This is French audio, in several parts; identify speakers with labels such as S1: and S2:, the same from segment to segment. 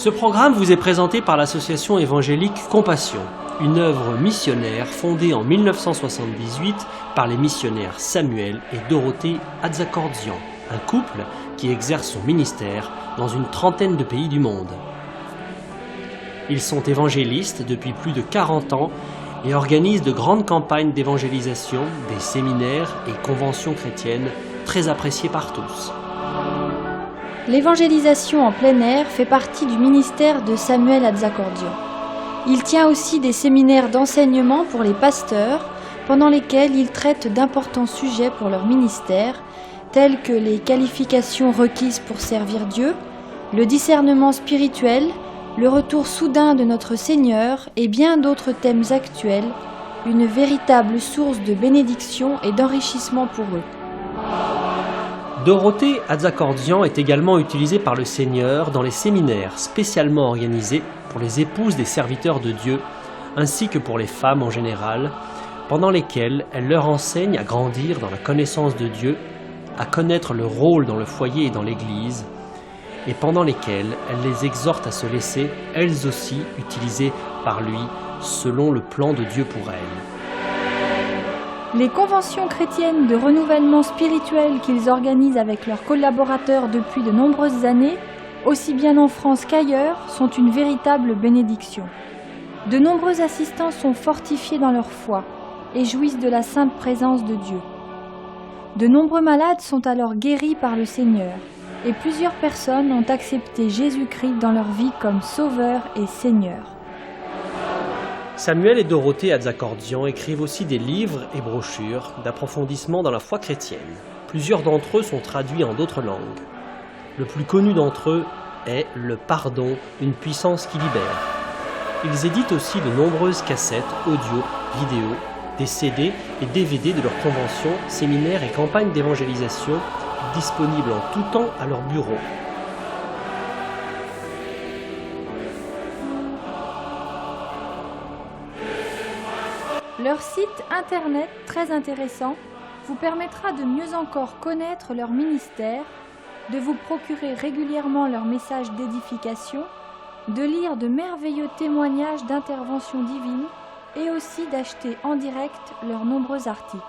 S1: Ce programme vous est présenté par l'association évangélique Compassion, une œuvre missionnaire fondée en 1978 par les missionnaires Samuel et Dorothée Atzakordzian, un couple qui exerce son ministère dans une trentaine de pays du monde. Ils sont évangélistes depuis plus de 40 ans et organisent de grandes campagnes d'évangélisation, des séminaires et conventions chrétiennes très appréciées par tous.
S2: L'évangélisation en plein air fait partie du ministère de Samuel Atzakordzian. Il tient aussi des séminaires d'enseignement pour les pasteurs, pendant lesquels il traite d'importants sujets pour leur ministère, tels que les qualifications requises pour servir Dieu, le discernement spirituel, le retour soudain de notre Seigneur et bien d'autres thèmes actuels, une véritable source de bénédiction et d'enrichissement pour eux.
S1: Dorothée Atzakordzian est également utilisée par le Seigneur dans les séminaires spécialement organisés pour les épouses des serviteurs de Dieu, ainsi que pour les femmes en général, pendant lesquels elle leur enseigne à grandir dans la connaissance de Dieu, à connaître leur rôle dans le foyer et dans l'Église, et pendant lesquels elle les exhorte à se laisser, elles aussi, utilisées par lui, selon le plan de Dieu pour elles.
S2: Les conventions chrétiennes de renouvellement spirituel qu'ils organisent avec leurs collaborateurs depuis de nombreuses années, aussi bien en France qu'ailleurs, sont une véritable bénédiction. De nombreux assistants sont fortifiés dans leur foi et jouissent de la sainte présence de Dieu. De nombreux malades sont alors guéris par le Seigneur et plusieurs personnes ont accepté Jésus-Christ dans leur vie comme Sauveur et Seigneur.
S1: Samuel et Dorothée Atzakordzian écrivent aussi des livres et brochures d'approfondissement dans la foi chrétienne. Plusieurs d'entre eux sont traduits en d'autres langues. Le plus connu d'entre eux est « Le pardon, une puissance qui libère ». Ils éditent aussi de nombreuses cassettes, audio, vidéo, des CD et DVD de leurs conventions, séminaires et campagnes d'évangélisation disponibles en tout temps à leur bureau.
S2: Leur site internet très intéressant vous permettra de mieux encore connaître leur ministère, de vous procurer régulièrement leurs messages d'édification, de lire de merveilleux témoignages d'intervention divine et aussi d'acheter en direct leurs nombreux articles.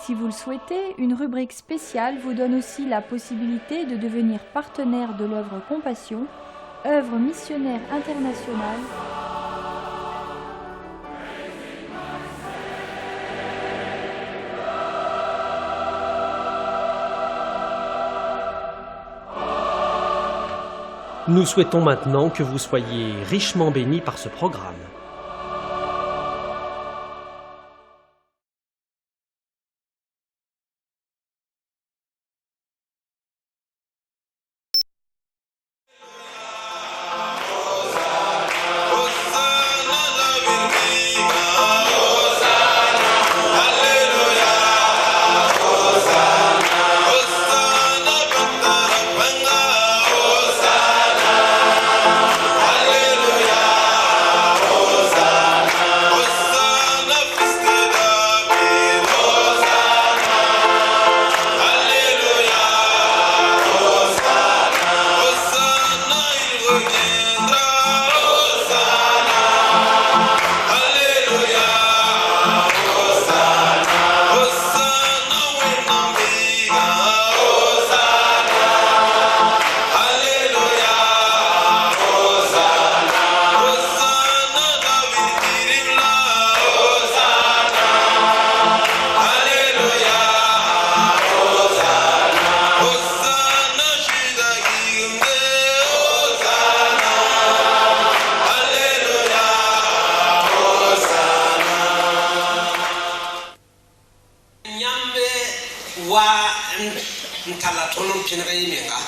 S2: Si vous le souhaitez, une rubrique spéciale vous donne aussi la possibilité de devenir partenaire de l'œuvre Compassion, œuvre missionnaire internationale.
S1: Nous souhaitons maintenant que vous soyez richement bénis par ce programme.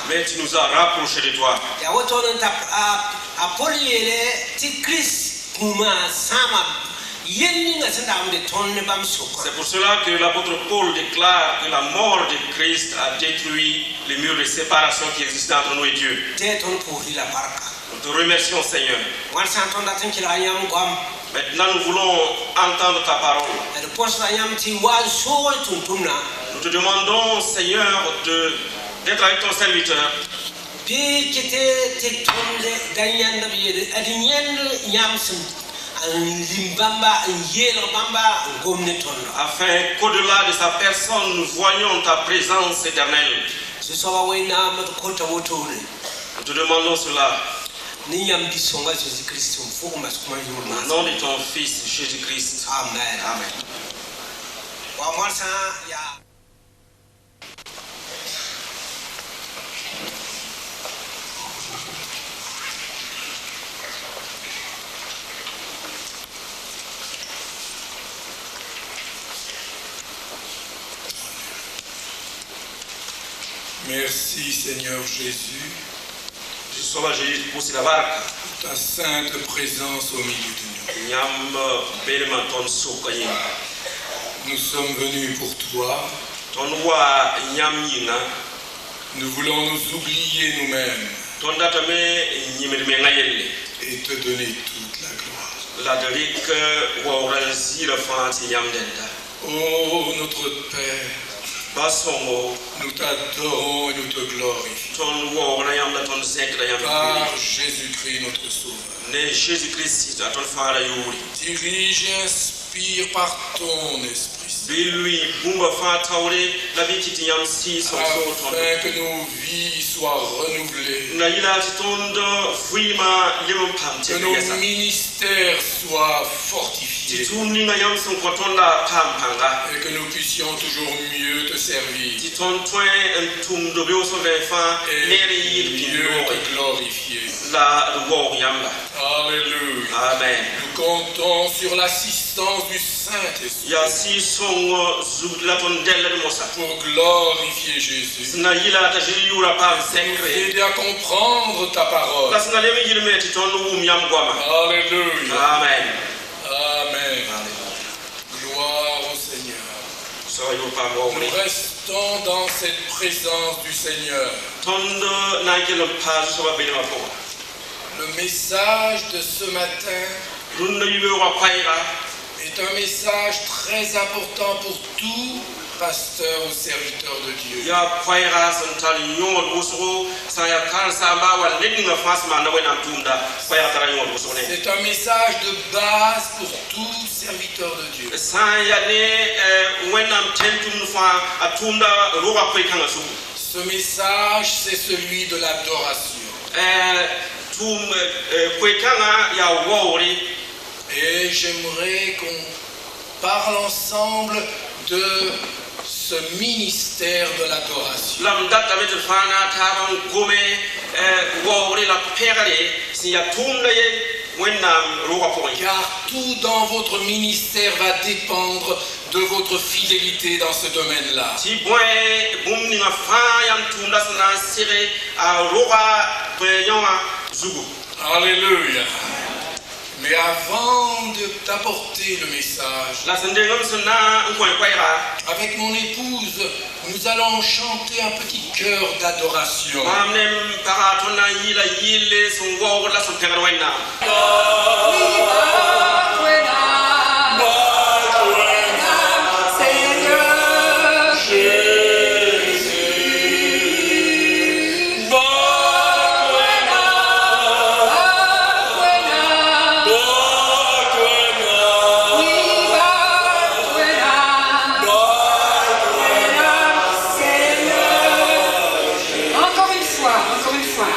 S3: Mais tu nous as rapprochés de toi. C'est pour cela que l'apôtre Paul déclare que la mort de Christ a détruit les murs de séparation qui existaient entre nous et Dieu. Nous te remercions, Seigneur. Maintenant, nous voulons entendre ta parole. Nous te demandons, Seigneur, d'être avec ton serviteur Afin qu'au-delà de sa personne, nous voyions ta présence éternelle. Nous te demandons cela. Au nom de ton Fils Jésus-Christ. Amen. Amen.
S4: Merci Seigneur Jésus
S3: pour
S4: ta sainte présence au milieu de nous. Nous sommes venus pour toi. Nous voulons nous oublier nous-mêmes et te donner toute la gloire. Oh notre Père, nous t'adorons et nous te glorifions. Par Jésus-Christ notre Sauveur. Dirige et inspire par ton Esprit. Afin que nos vies soient renouvelées. Que nos ministères soient fortifiés. Et que nous puissions toujours mieux te servir. Et mieux te glorifier. Alléluia.
S3: Amen.
S4: Nous comptons sur l'assistance du Saint-Esprit pour glorifier Jésus. Nous aider à comprendre ta parole. Alléluia.
S3: Amen.
S4: Amen. Gloire au Seigneur. Nous restons dans cette présence du Seigneur. Le message de ce matin est un message très important pour tout pasteur ou serviteur de Dieu. C'est un message de base pour tout serviteur de Dieu. Ce message, c'est celui de l'adoration. Et j'aimerais qu'on parle ensemble de ce ministère de l'adoration. Car tout dans votre ministère va dépendre de votre fidélité dans ce domaine-là. Alléluia. Mais avant de t'apporter le message, avec mon épouse, nous allons chanter un petit chœur d'adoration.
S5: Encore une fois.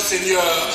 S4: Seigneur.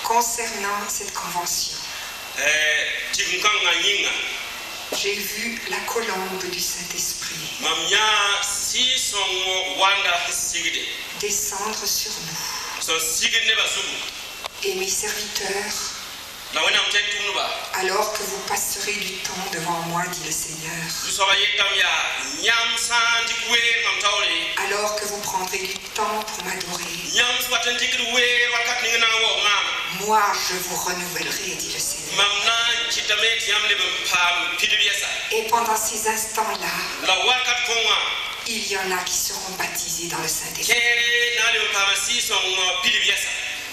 S5: Concernant cette convention, j'ai vu la colombe du Saint-Esprit descendre sur nous. Et mes serviteurs, alors que vous passerez du temps devant moi, dit le Seigneur, alors que vous prendrez du temps pour m'adorer, moi je vous renouvellerai, dit le Seigneur. Et pendant ces instants-là, il y en a qui seront baptisés dans le Saint-Esprit.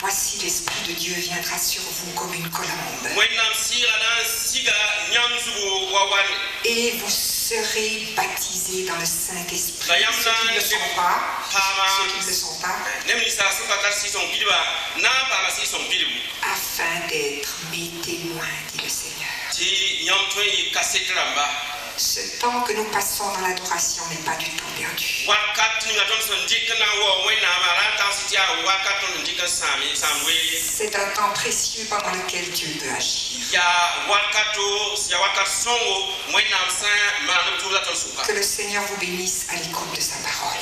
S5: Voici l'Esprit de Dieu viendra sur vous comme une colombe. Et vous serez baptisés dans le Saint-Esprit. Ceux qui ne le sont pas, afin d'être mes témoins, dit le Seigneur. Ce temps que nous passons dans l'adoration n'est pas du temps perdu. C'est un temps précieux pendant lequel Dieu peut agir. Que le Seigneur vous bénisse à l'écoute de sa parole.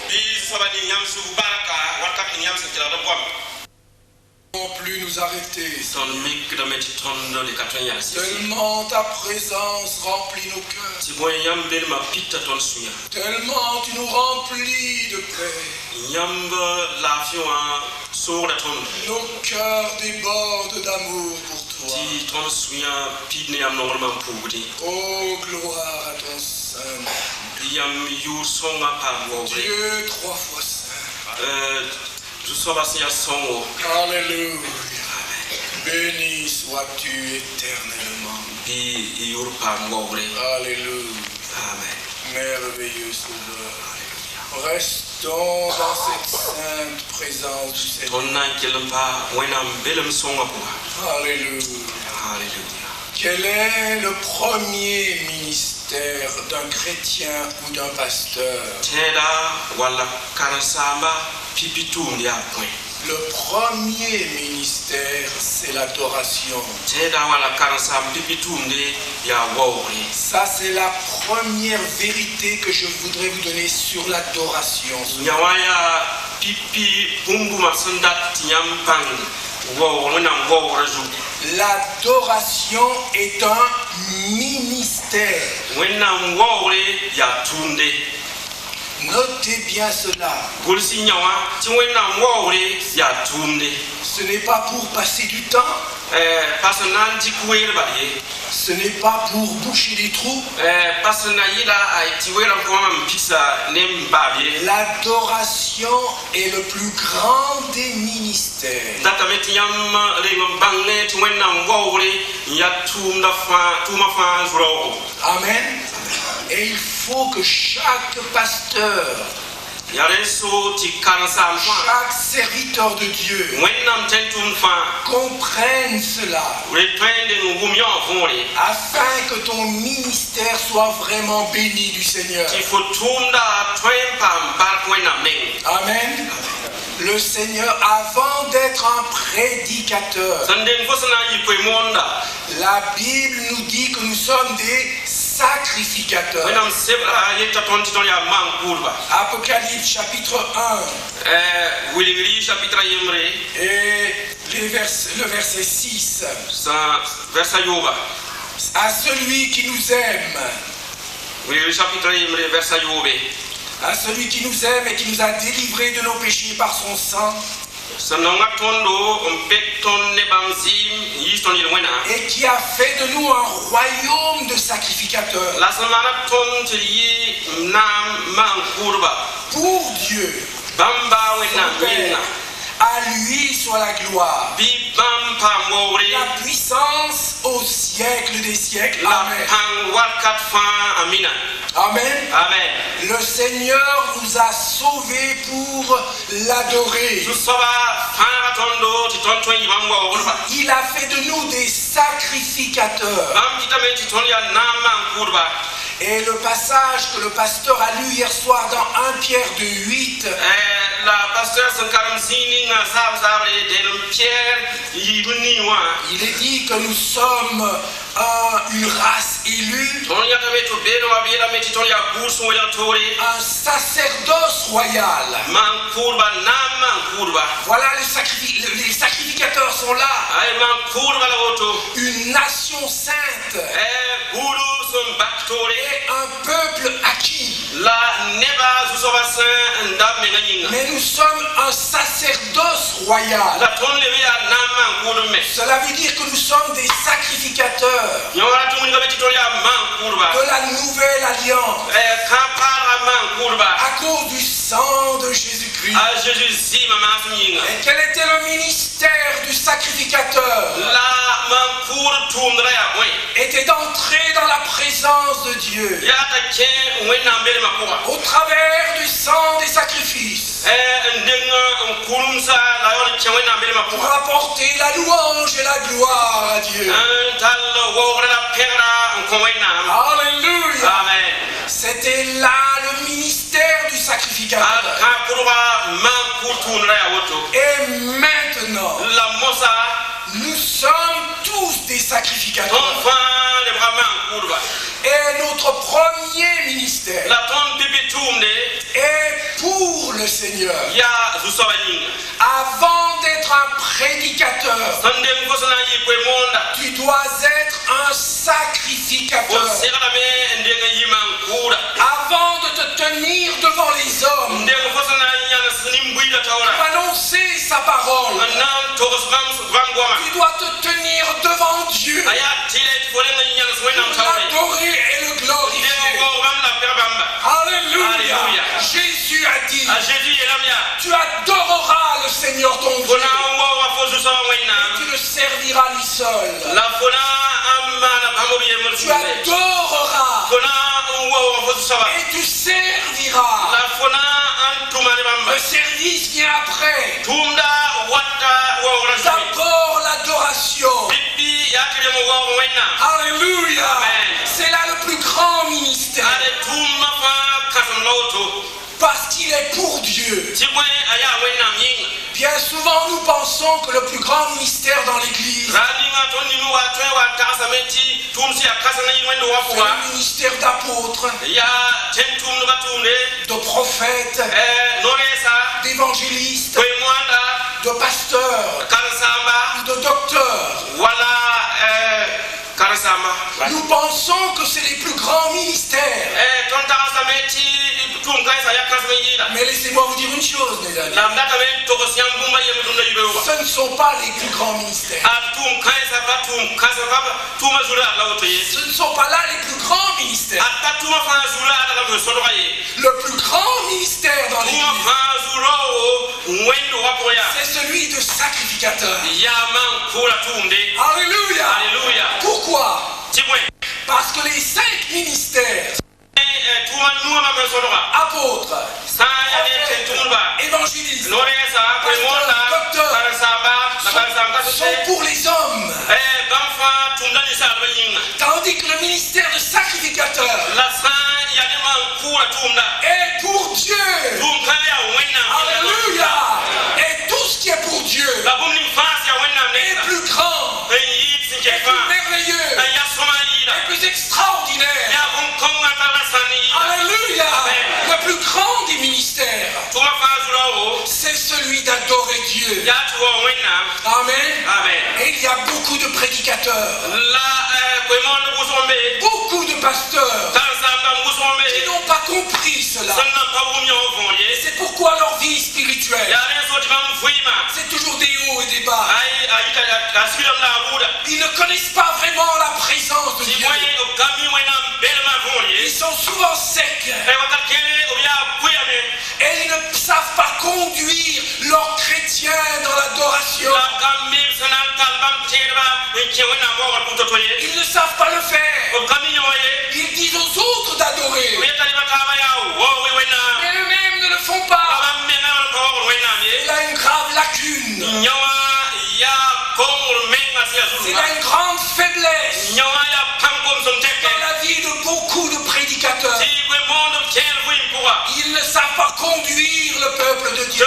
S4: Non plus nous arrêter. Tellement ta présence remplit nos cœurs. Tellement tu nous remplis de paix. Nos cœurs débordent d'amour pour toi. Oh, gloire à ton Saint. Dieu trois fois saint. Alléluia. Béni sois-tu éternellement. Alléluia. Merveilleux Sauveur. Restons dans cette sainte présence du Seigneur. Alléluia. Quel est le premier ministère d'un chrétien ou d'un pasteur? Le premier ministère, c'est l'adoration. Ça, c'est la première vérité que je voudrais vous donner sur l'adoration. L'adoration est un ministère. Notez bien cela. Ce n'est pas pour passer du temps. Ce n'est pas pour boucher des trous. L'adoration est le plus grand des ministères. Amen. Et il faut que chaque pasteur, chaque serviteur de Dieu comprenne cela, afin que ton ministère soit vraiment béni du Seigneur. Amen. Le Seigneur, avant d'être un prédicateur, la Bible nous dit que nous sommes des sacrificateurs. Apocalypse chapitre 1 et le verset 6. À celui qui nous aime, à celui qui nous aime et qui nous a délivrés de nos péchés par son sang, et qui a fait de nous un royaume de sacrificateurs pour Dieu. À lui soit la gloire, la puissance au siècle des siècles. Amen. Amen.
S3: Amen.
S4: Le Seigneur nous a sauvés pour l'adorer. Il a fait de nous des sacrificateurs. Et le passage que le pasteur a lu hier soir dans 1 Pierre 2:8 Il est dit que nous sommes une race élue, un sacerdoce royal. Voilà, les sacrificateurs sont là. Une nation sainte et un peuple acquis. Mais nous sommes un sacerdoce royal. Cela veut dire que nous sommes des sacrificateurs de la nouvelle alliance à cause du sang de Jésus-Christ. Et quel était le ministère du sacrificateur? Était d'entrer dans la présence de Dieu au travers du sang des sacrifices pour apporter la louange et la gloire à Dieu. Alléluia. C'était là le ministère du sacrificateur. Et maintenant, nous sommes tous des sacrificateurs. Et notre premier ministère est pour le Seigneur. Avant d'être un prédicateur, tu dois être un sacrificateur. Avant de te tenir devant les hommes, pour annoncer sa parole, tu dois te tenir devant Dieu, l'adorer et le glorifier. Alléluia. Jésus a dit, tu adoreras le Seigneur ton Dieu et tu le serviras lui seul. Tu adoreras et tu serviras. Le service vient après. D'abord l'adoration. Alléluia. C'est là le plus grand ministère. Parce qu'il est pour Dieu. Bien souvent nous pensons que le plus grand ministère dans l'église, c'est le ministère d'apôtres, de prophètes, d'évangélistes, de pasteurs, de docteurs. Nous pensons que c'est les plus grands ministères. Mais laissez-moi vous dire une chose, mes amis. Ce ne sont pas les plus grands ministères. Ce ne sont pas là les plus grands ministères. Le plus grand ministère dans l'église, c'est celui de sacrificateur. Alléluia. Pourquoi? Parce que les 5 ministères, apôtres, évangélistes, docteurs, sont pour les hommes. Tandis que le ministère de sacrificateur est pour Dieu. Alléluia. Et tout ce qui est pour Dieu est plus grand, est plus merveilleux, est plus extraordinaire. Alléluia. Le plus grand des ministères, c'est celui d'adorer Dieu. Amen. Et il y a beaucoup de prédicateurs, beaucoup de pasteurs qui n'ont pas compris cela. C'est pourquoi leur vie spirituelle, c'est toujours des hauts et des bas. Ils ne connaissent pas vraiment la présence de Dieu. Ils sont souvent secs. Et ils ne savent pas conduire leurs chrétiens dans l'adoration. Ils ne savent pas le faire. Ils disent aux autres d'adorer, mais eux-mêmes ne le font pas. Il a une grave lacune. Il a une grande faiblesse dans la vie de beaucoup de prédicateurs. Ils ne savent pas conduire le peuple de Dieu.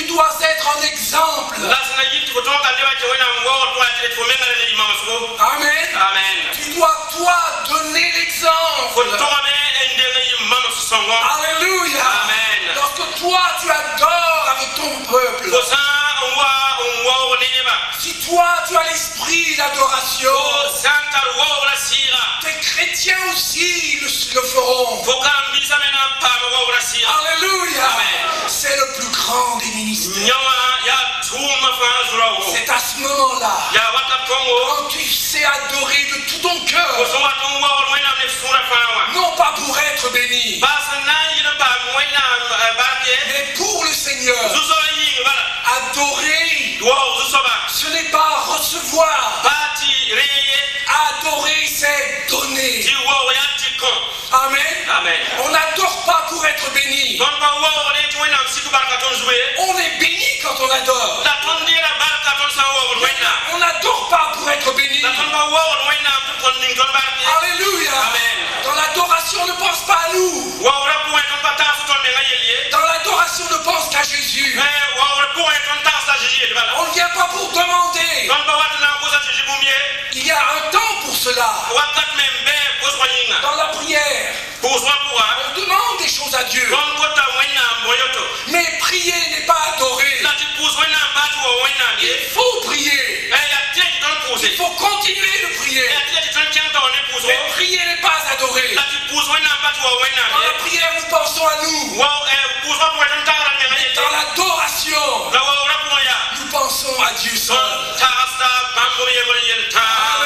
S4: dois être un exemple. Amen.
S3: Amen.
S4: Tu dois, toi, donner l'exemple. Alléluia.
S3: Amen.
S4: Lorsque toi, tu adores avec ton peuple. Si toi, tu as l'esprit d'adoration, tes chrétiens aussi le feront. Alléluia. C'est le plus grand des ministères. C'est à ce moment-là, quand tu sais adorer de tout ton cœur, non pas pour être béni, mais pour le Seigneur. Adorer, ce n'est pas recevoir. Adorer, c'est donner. Amen.
S3: Amen.
S4: On n'adore pas pour être béni. On est béni quand on adore. On n'adore pas pour être béni. Alléluia. Dans l'adoration, ne pense pas à nous. Dans l'adoration, ne pense qu'à Jésus. On ne vient pas pour demander. Il y a un temps pour cela. Dans la prière, on demande des choses à Dieu. Mais prier n'est pas adorer. Il faut prier. Il faut continuer de prier. Mais prier n'est pas adorer. Dans la prière, nous pensons à nous. Dans l'adoration, nous pensons à Dieu seul.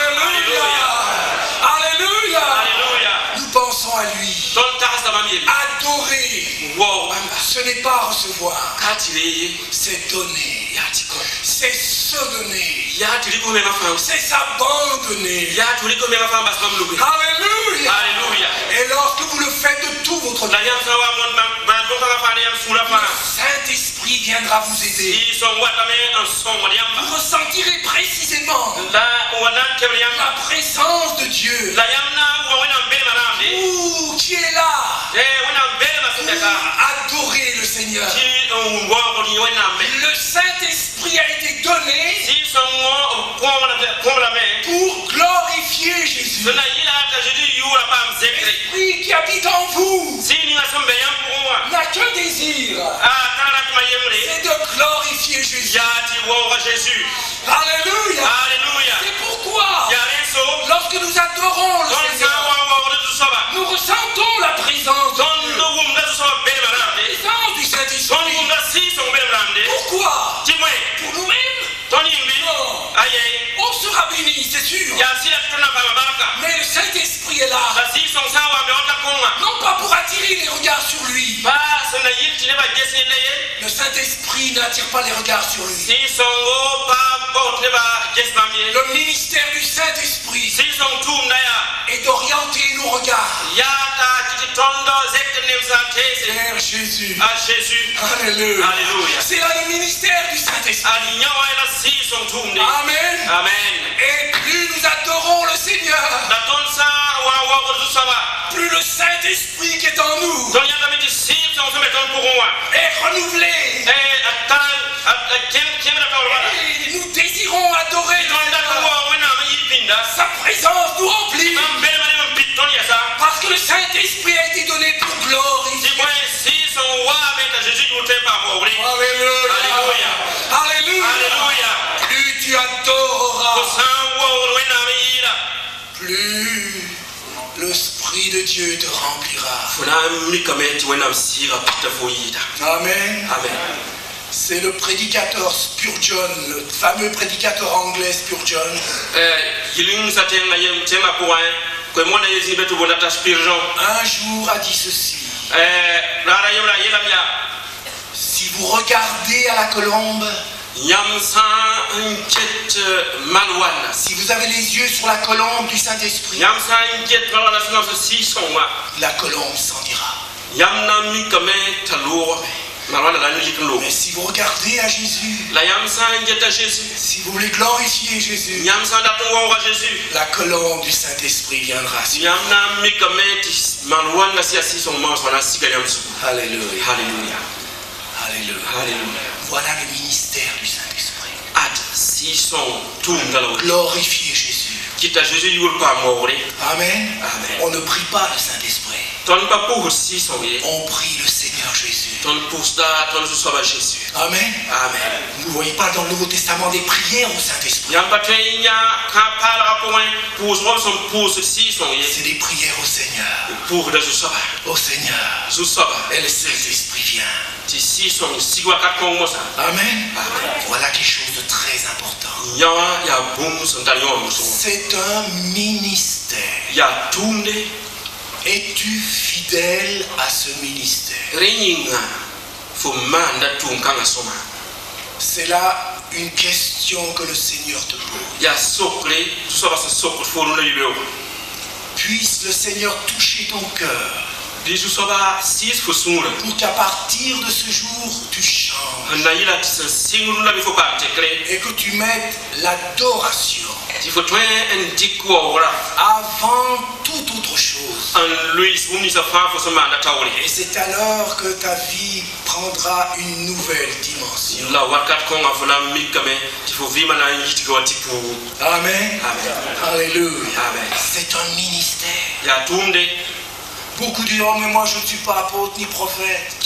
S4: Alléluia. Alléluia. Nous pensons à lui. Adorer, ce n'est pas recevoir, c'est donner. C'est se donner. C'est s'abandonner. Alléluia. Et lorsque vous le faites de tout votre cœur, le Saint-Esprit viendra vous aider. Vous ressentirez précisément la présence de Dieu. Vous qui est là, adorez le Seigneur. Le Saint-Esprit a été donné pour glorifier Jésus. L'Esprit qui habite en vous n'a qu'un désir, c'est de glorifier Jésus. Alléluia. C'est pourquoi lorsque nous adorons le Seigneur, nous ressentons la présence de Dieu, la présence du Saint-Esprit. Pourquoi? Pour nous-mêmes? Non. On sera béni, c'est sûr. Mais le Saint-Esprit est là, non pas pour attirer les regards sur lui. Le Saint-Esprit n'attire pas les regards sur lui. Le ministère du Saint-Esprit est d'orienter nos regards vers Jésus. Alléluia. C'est là le ministère du Saint-Esprit. Amen. Et plus nous adorons le Seigneur, plus le Saint-Esprit qui est en nous est renouvelé. Et nous désirons adorer sa présence nous remplit. Parce que le Saint-Esprit a été donné pour glorifier. Alléluia. Plus tu adoreras, plus l'Esprit de Dieu te remplira. Amen. C'est le prédicateur Spurgeon, le fameux prédicateur anglais Spurgeon. Un jour a dit ceci: si vous regardez à la colombe, si vous avez les yeux sur la colombe du Saint-Esprit, la colombe s'en ira. Mais si vous regardez à Jésus, si vous voulez glorifier Jésus, la colombe du Saint-Esprit viendra sur vous. Alléluia.
S6: Voilà le ministère du Saint-Esprit. Glorifiez Jésus. Amen.
S3: Amen.
S6: On ne prie pas le Saint-Esprit. On prie le Seigneur Jésus. Amen.
S3: Amen.
S6: Vous ne voyez pas dans le Nouveau Testament des prières au Saint-Esprit. C'est des prières au Seigneur. Au Seigneur. Et le Saint-Esprit vient. Amen. Voilà quelque chose de très important. C'est un ministère. Es-tu fidèle à ce ministère? C'est là une question que le Seigneur te pose. Puisse le Seigneur toucher ton cœur pour qu'à partir de ce jour, tu changes et que tu mettes l'adoration avant toute autre chose. Et c'est alors que ta vie prendra une nouvelle dimension. Amen. Alléluia. C'est un ministère. Beaucoup disent, oh, mais moi je ne suis pas apôtre ni prophète.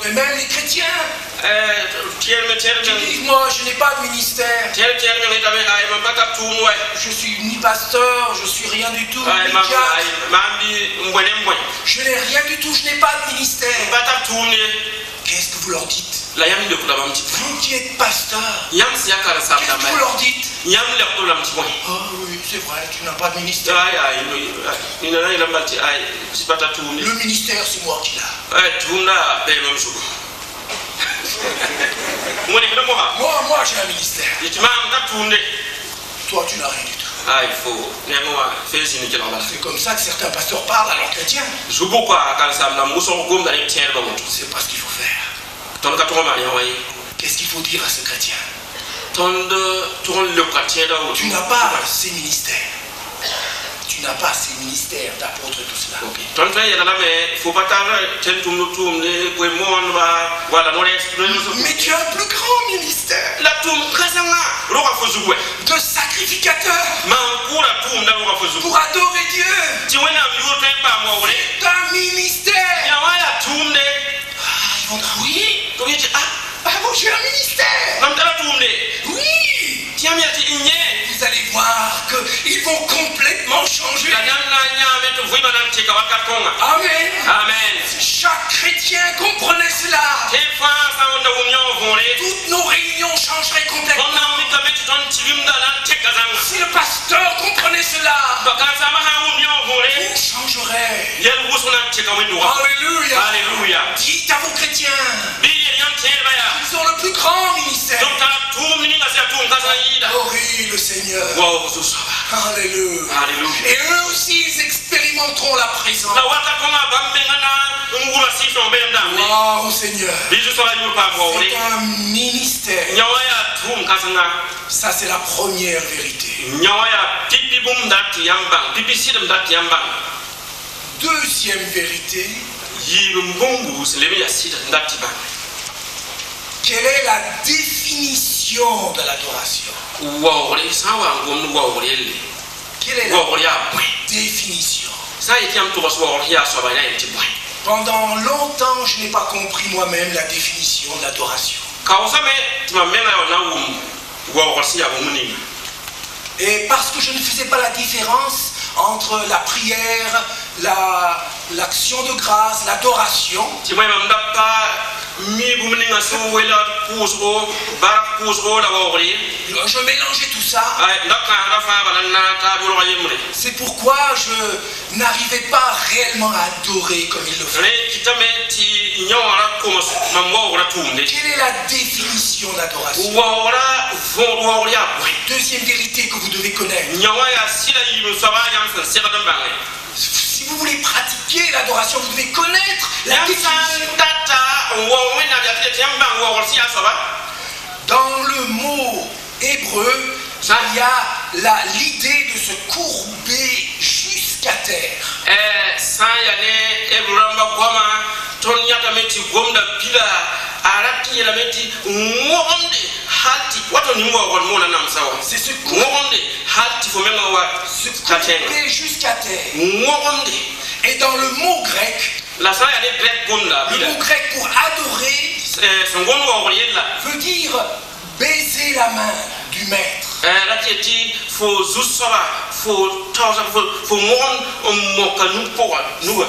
S6: Mais même les chrétiens disent, moi je n'ai pas de ministère. Je suis ni pasteur, je suis rien du tout. Je n'ai rien du tout, je n'ai pas de ministère. Qu'est-ce que vous leur dites? Vous qui êtes pasteur, qu'est-ce que vous leur dites? Oh oui, c'est vrai, tu n'as pas de ministère. Le ministère, c'est moi qui l'ai. Moi j'ai un ministère. Toi, tu n'as rien du tout. C'est comme ça que certains pasteurs parlent à leurs chrétiens. C'est pas ce qu'il faut faire. Qu'est-ce qu'il faut dire à ce chrétien? Tu n'as pas ces ministères. Tu n'as pas ces ministères d'apôtre et tout cela. Mais tu as un plus grand ministère de sacrificateur pour adorer Dieu. C'est un ministère. Ils vont dire oui. Bon, j'ai un ministère. Oui. Vous allez voir qu'ils vont complètement changer. Amen.
S3: Amen.
S6: Si chaque chrétien comprenait cela, toutes nos réunions changeraient complètement. Si le pasteur comprenait cela, tout changerait. Alléluia.
S3: Alléluia.
S6: Dites à vos chrétiens, ils ont le plus grand ministère. Glorie le Seigneur. Alléluia.
S3: Alléluia.
S6: Et eux aussi, ils expérimenteront la présence. Wow, Seigneur. C'est un ministère. Ça, c'est la première vérité. Deuxième vérité. Quelle est la définition de l'adoration? Quelle est la définition? Pendant longtemps, je n'ai pas compris moi-même la définition de l'adoration. Et parce que je ne faisais pas la différence entre la prière, l'action de grâce, l'adoration, je mélangeais tout ça. C'est pourquoi je n'arrivais pas réellement à adorer comme il le faut. Quelle est la définition d'adoration? Deuxième vérité que vous devez connaître. Si vous voulez pratiquer l'adoration, vous devez connaître la définition. Dans le mot hébreu, il y a l'idée de se courber jusqu'à terre.
S3: sayane ebramba kwama ton yata meti gomda bila arati la meti ngomde halti wato ni mo gon mona nam sawa
S6: c'est ce
S3: ngomde halti fo menga wa
S6: courber jusqu'à terre.
S3: ngomde.
S6: Et dans le mot grec,
S3: la sayane grec gomda
S6: le
S3: bila
S6: mot grec pour adorer
S3: son gon wa oriella
S6: veut dire baiser la main du maître.
S3: rati fo zusaba fo tawsa fo ngon mokanu pour nous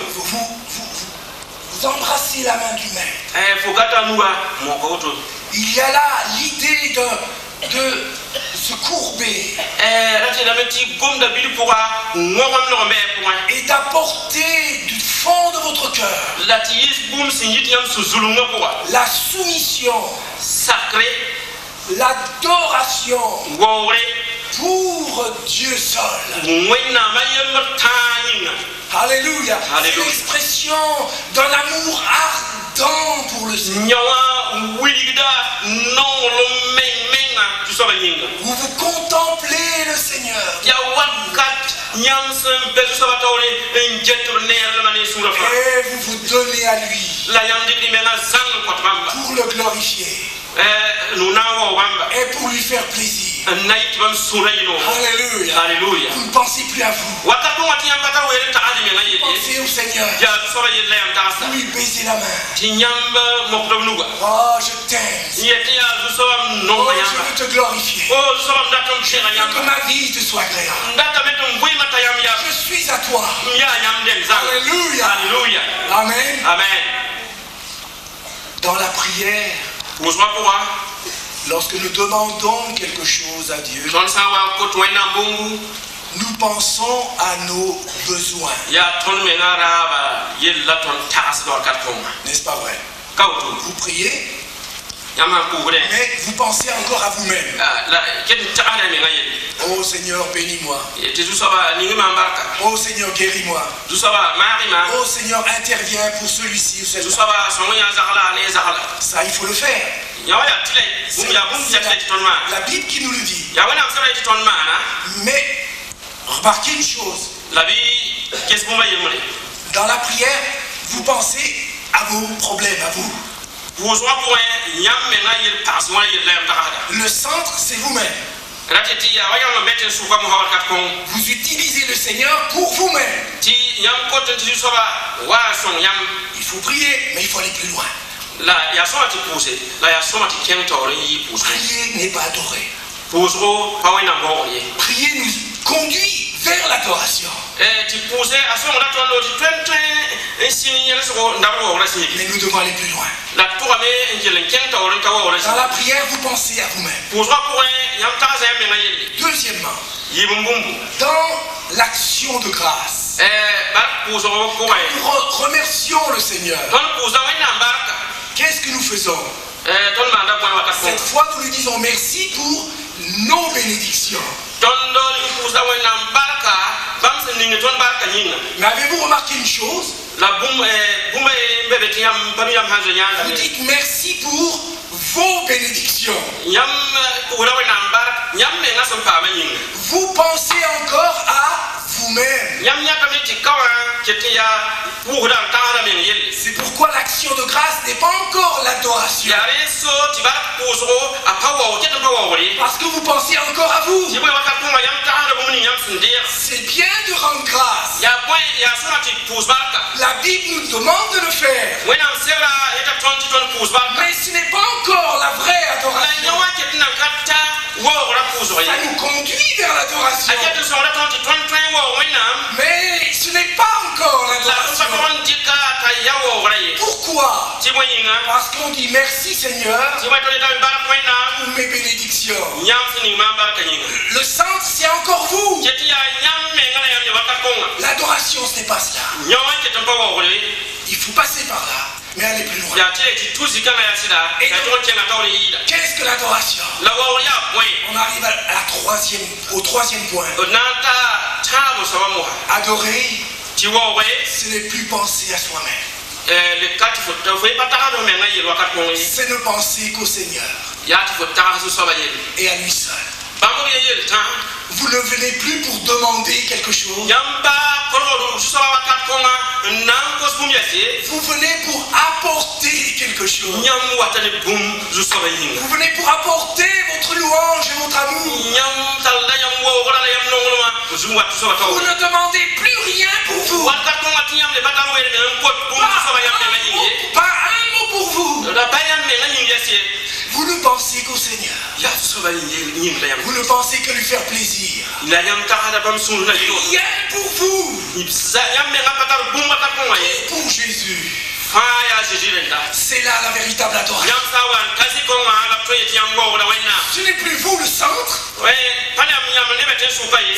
S6: Vous embrassez la main du maître.
S3: fo gata nous mokoto.
S6: Il y a là l'idée de se courber et d'apporter du fond de votre cœur la soumission, l'adoration pour Dieu seul. Alléluia. C'est l'expression d'un amour ardent pour le Seigneur. Vous vous contemplez le Seigneur. Et vous vous donnez à lui pour le glorifier et pour lui faire plaisir. Alléluia.
S3: Alléluia.
S6: Vous ne pensez plus à vous. Pensez au Seigneur. Vous lui baisez la main. Oh, je t'aime. Oh, je veux te glorifier. Que ma vie te soit agréable. Je suis à toi. Alléluia.
S3: Alléluia.
S6: Amen.
S3: Amen.
S6: Dans la prière, lorsque nous demandons quelque chose à Dieu, nous pensons à nos besoins. N'est-ce pas vrai? Vous priez, mais vous pensez encore à vous-même. Oh Seigneur, bénis-moi. Oh Seigneur, guéris-moi. Oh Seigneur, interviens pour celui-ci ou celle-là. Ça, il faut le faire. C'est la Bible qui nous le dit. Mais remarquez une chose. Dans la prière, vous pensez à vos problèmes, à vous. Le centre, c'est vous-même. Vous utilisez le Seigneur pour vous-même. Il faut prier, mais il faut aller plus loin. Prier n'est pas adorer. Prier nous conduit vers l'adoration. Mais nous devons aller plus loin. Dans la prière, vous pensez à vous-même. Deuxièmement, dans l'action de grâce, nous remercions le Seigneur. Qu'est-ce que nous faisons? Cette fois, nous lui disons merci pour nos bénédictions. Mais avez-vous remarqué une chose? Vous dites merci pour vos bénédictions. Vous pensez encore à vous-même. C'est pourquoi l'action de grâce n'est pas encore l'adoration. Parce que vous pensez encore à vous. C'est bien de rendre grâce. La Bible nous demande de le faire. Mais ce n'est pas encore la vraie adoration. Ça nous conduit vers l'adoration. Mais ce n'est pas encore l'adoration. Pourquoi? Parce qu'on dit merci Seigneur pour mes bénédictions. Le centre, c'est encore vous. L'adoration, ce n'est pas cela. Il faut passer par là, mais aller plus loin. Et qu'est-ce que l'adoration? On arrive au troisième point. Adorer, ce n'est plus penser à soi-même. C'est ne penser qu'au Seigneur et à lui seul. Vous ne venez plus pour demander quelque chose. Vous venez pour apporter quelque chose. Vous venez pour apporter votre louange et votre amour. Vous ne demandez plus rien pour vous. Pas un mot pour vous. Vous ne pensez qu'au Seigneur. Vous ne pensez que lui faire plaisir. Rien pour vous. Pour Jésus. C'est là la véritable adoration. Ce n'est plus vous le centre.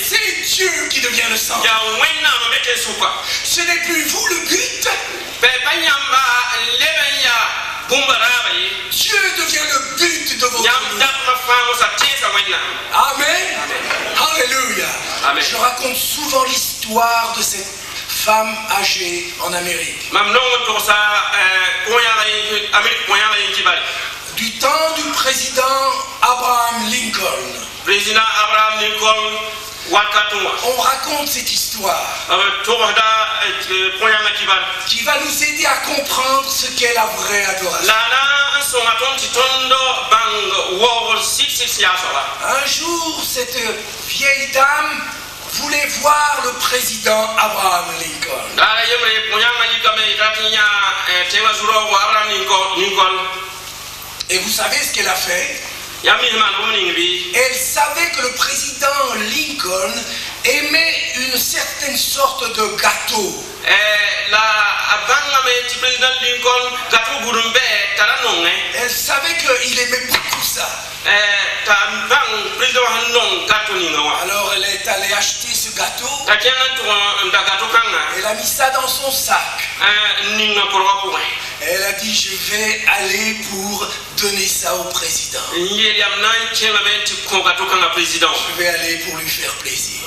S6: C'est Dieu qui devient le centre. Ce n'est plus vous le but. Dieu devient le but de votre vie. Amen. Alléluia. Je raconte souvent l'histoire de cette femme âgée en Amérique. Du temps du président Abraham Lincoln. On raconte cette histoire qui va nous aider à comprendre ce qu'est la vraie adoration. Un jour, cette vieille dame voulait voir le président Abraham Lincoln. Et vous savez ce qu'elle a fait? Elle savait que le président Lincoln aimait une certaine sorte de gâteau. Elle savait qu'il aimait beaucoup ça. Alors elle est allée acheter ce gâteau. Elle a mis ça dans son sac. Elle a dit, je vais aller pour donner ça au président. Je vais aller pour lui faire plaisir.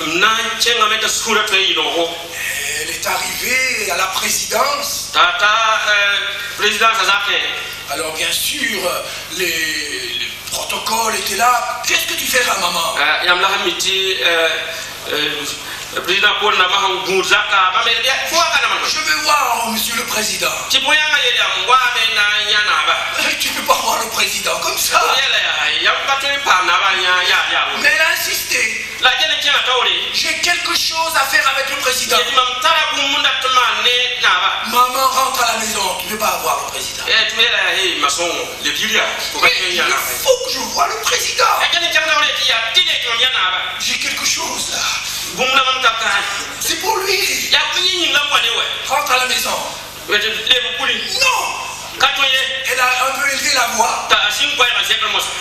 S6: Elle est arrivée à la présidence. Alors bien sûr, les protocoles étaient là. Qu'est-ce que tu fais là, maman? Je veux voir monsieur le président. Tu ne peux pas voir le président comme ça. Mais elle a insisté. J'ai quelque chose à faire avec le président. Maman rentre à la maison. Tu ne veux pas voir le président. Il faut que je voie le président. J'ai quelque chose là. C'est pour lui. Rentre à la maison. Non. Elle a un peu élevé la voix.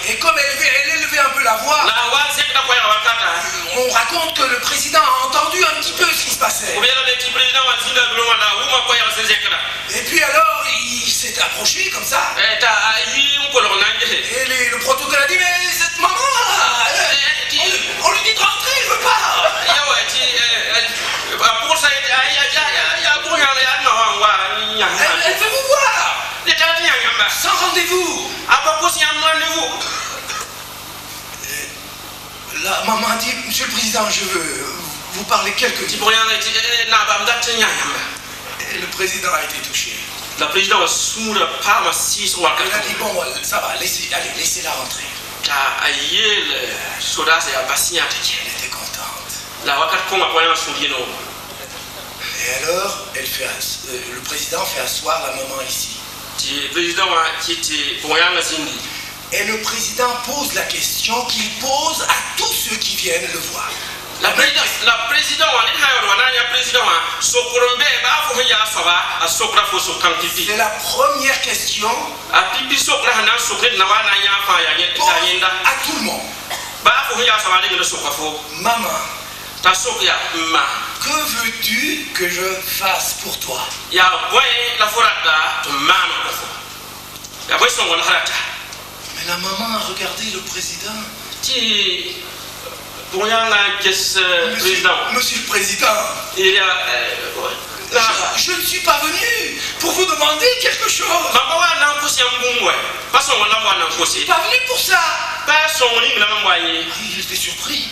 S6: Et comme elle élevait un peu la voix, on raconte que le président a entendu un petit peu ce qui se passait. Et puis alors, il s'est approché comme ça. Et le protocole a dit, mais cette maman, on lui dit de rentrer, il ne veut pas. Elle veut vous voir. Sans rendez-vous. La maman a dit, monsieur le président, je veux vous parler quelques minutes. Et le président a été touché. Il a dit, bon, ça va, laissez-la rentrer. Elle était contente. Et alors, le président fait asseoir la maman ici. Et le président pose la question qu'il pose à tous ceux qui viennent le voir. C'est la première question à tout le monde. Maman, que veux-tu que je fasse pour toi? Mais la maman a regardé le président. Monsieur le président, je ne suis pas venu pour vous demander quelque chose. Je ne suis pas venu pour ça. Il était surpris.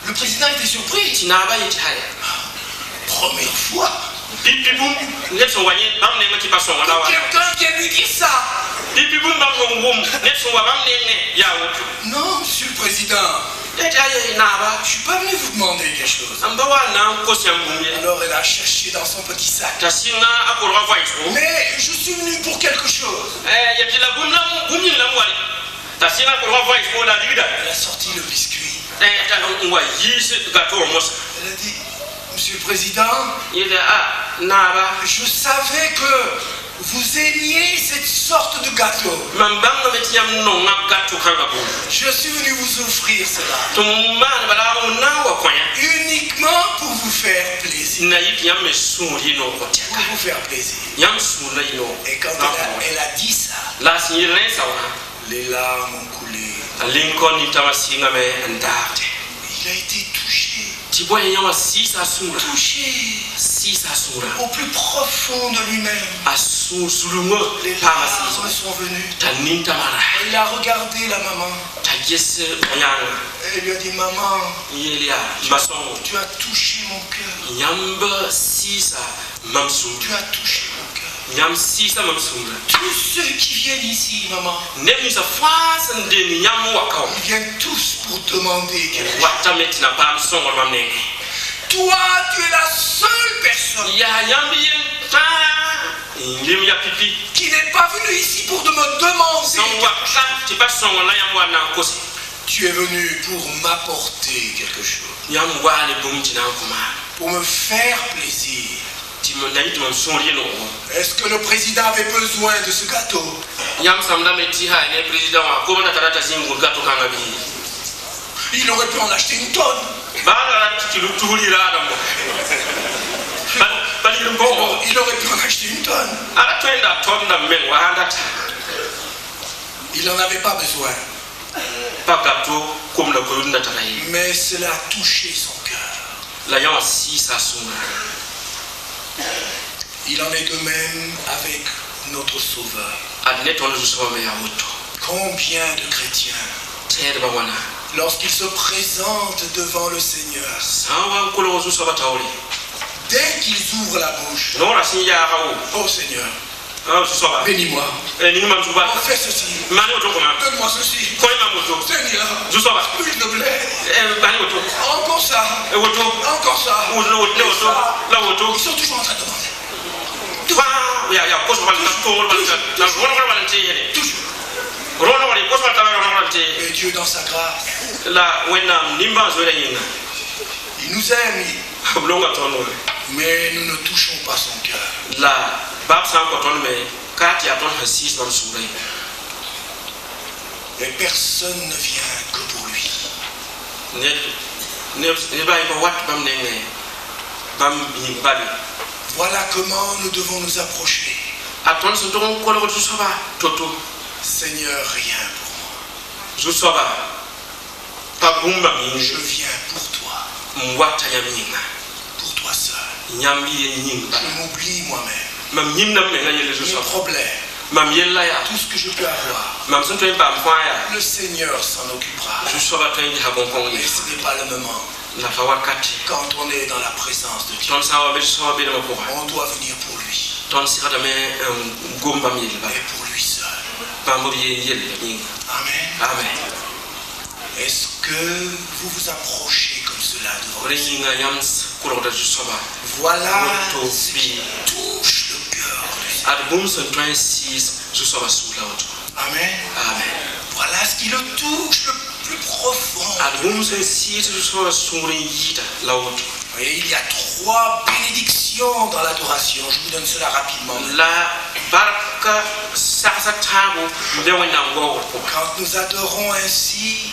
S6: Le président était surpris.
S4: Tinaba et Tihaya.
S6: Première fois.
S4: Pipiboum, net son wagné, bam n'est qui passe son wala.
S6: Quelqu'un qui a lui dit ça.
S4: Pipiboum, bam son woum, net son wabam n'est ya wot.
S6: Non, monsieur le président. Je ne suis pas venu vous demander quelque chose. Alors elle a cherché dans son petit sac. Mais je suis venu pour quelque chose. Elle a sorti le biscuit. Elle a dit, monsieur le président, je savais que vous aimiez cette sorte de gâteau. Je suis venu vous offrir cela. Uniquement pour vous faire plaisir. Pour vous faire plaisir. Et quand elle a dit ça, les larmes ont coulé. Il a été touché. Touché au plus profond de lui-même. Les larmes sont venues. Il a regardé la maman. Elle lui a dit, maman, tu as touché mon cœur. Tu as touché mon cœur. Tous ceux qui viennent ici, maman, ils viennent tous pour demander quelque chose. Toi, tu es la seule personne qui n'est pas venue ici pour me demander. Tu es venu pour m'apporter quelque chose. Pour me faire plaisir. Est-ce que le président avait besoin de ce gâteau? Il aurait pu en acheter une tonne. Il aurait pu en acheter une tonne. Il n'en avait pas besoin. Mais cela a touché son cœur. Il en est de même avec notre Sauveur. Combien de chrétiens, lorsqu'ils se présentent devant le Seigneur, dès qu'ils ouvrent la bouche, oh Seigneur, bénis-moi, fais ceci, donne-moi ceci, Seigneur, s'il te plaît, encore ça, encore ça, ils sont toujours en train de demander. Et Dieu dans sa grâce, il nous aime, mais nous ne touchons pas son cœur. Et personne ne vient que pour lui. Voilà comment nous devons nous approcher. Seigneur, rien pour moi. Je viens pour toi. Pour toi seul. Je m'oublie moi-même. Mes problèmes. Tout ce que je peux avoir. Le Seigneur s'en occupera. Mais ce n'est pas le moment. Quand on est dans la présence de Dieu, on doit venir pour lui. Et pour lui seul. Amen.
S4: Amen.
S6: Est-ce que vous vous approchez comme cela devant le Seigneur? Voilà ce qui touche le cœur du Seigneur. Amen.
S4: Amen.
S6: Voilà ce qui le touche le plus profond. Et il y a 3 bénédictions dans l'adoration. Je vous donne cela rapidement. Quand nous adorons ainsi,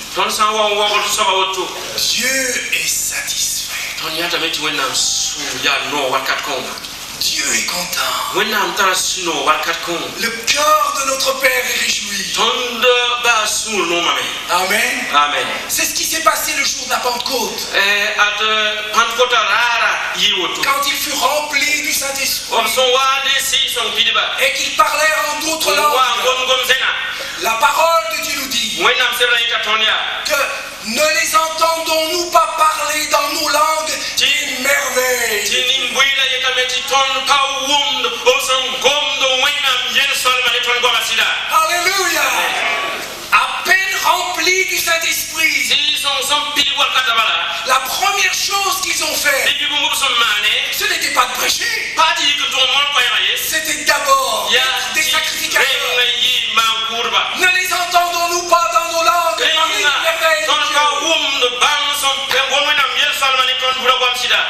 S6: Dieu est satisfait. Dieu est content. Le cœur de notre Père est réjoui. Amen.
S4: Amen.
S6: C'est ce qui s'est passé le jour de la Pentecôte. Quand il fut rempli du Saint-Esprit et qu'il parlait en d'autres langues. La parole de Dieu nous dit que ne les entendons-nous pas parler dans nos langues d'une merveille. Alléluia. À peine remplis du Saint-Esprit, la première chose qu'ils ont fait, ce n'était pas de prêcher, c'était d'abord des sacrificateurs. Ne les entendons-nous pas dans nos langues parler d'une merveille de Dieu?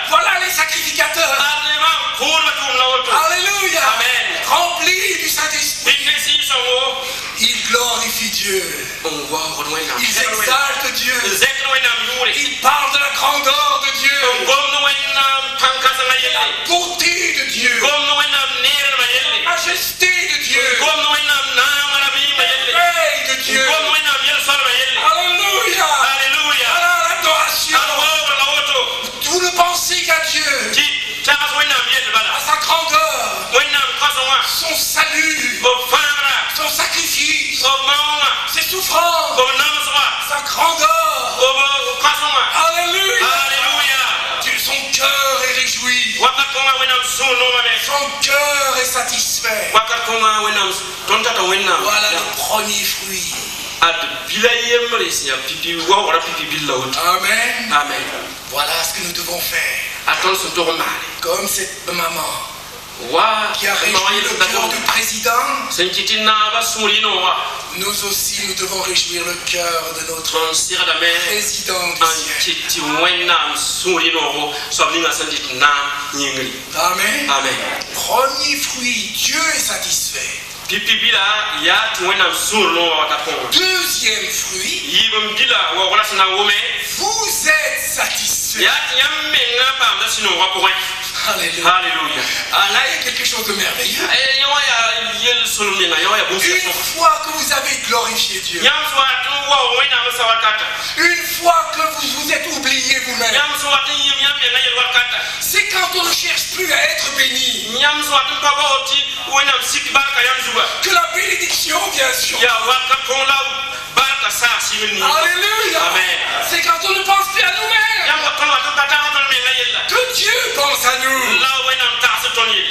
S6: Voilà les sacrificateurs. Alléluia. Remplis du Saint-Esprit, ils glorifient Dieu. Ils exaltent Dieu. Ils parlent de la grandeur de Dieu, de la beauté de Dieu, de la majesté de Dieu, de la merveille de Dieu. Alléluia. Alors l'adoration. Vous ne pensez qu'à Dieu, à sa grandeur, son salut, son sacrifice, ses souffrances, sa grandeur. Alléluia. Son cœur est réjoui, son cœur est satisfait. Voilà le premier fruit. Amen. Voilà ce que nous devons faire. Comme cette maman qui a réjoui le cœur du président, nous aussi nous devons réjouir le cœur de notre président du ciel. Amen. Premier fruit, Dieu est satisfait. Deuxième fruit, vous êtes satisfait. Alléluia. Ah, là, il y a quelque chose de merveilleux. Une fois que vous avez glorifié Dieu, une fois que vous vous êtes oublié vous-même, c'est quand on ne cherche plus à être béni que la bénédiction vient sur nous. Alléluia. C'est quand on ne pense plus à nous-mêmes que Dieu pense à nous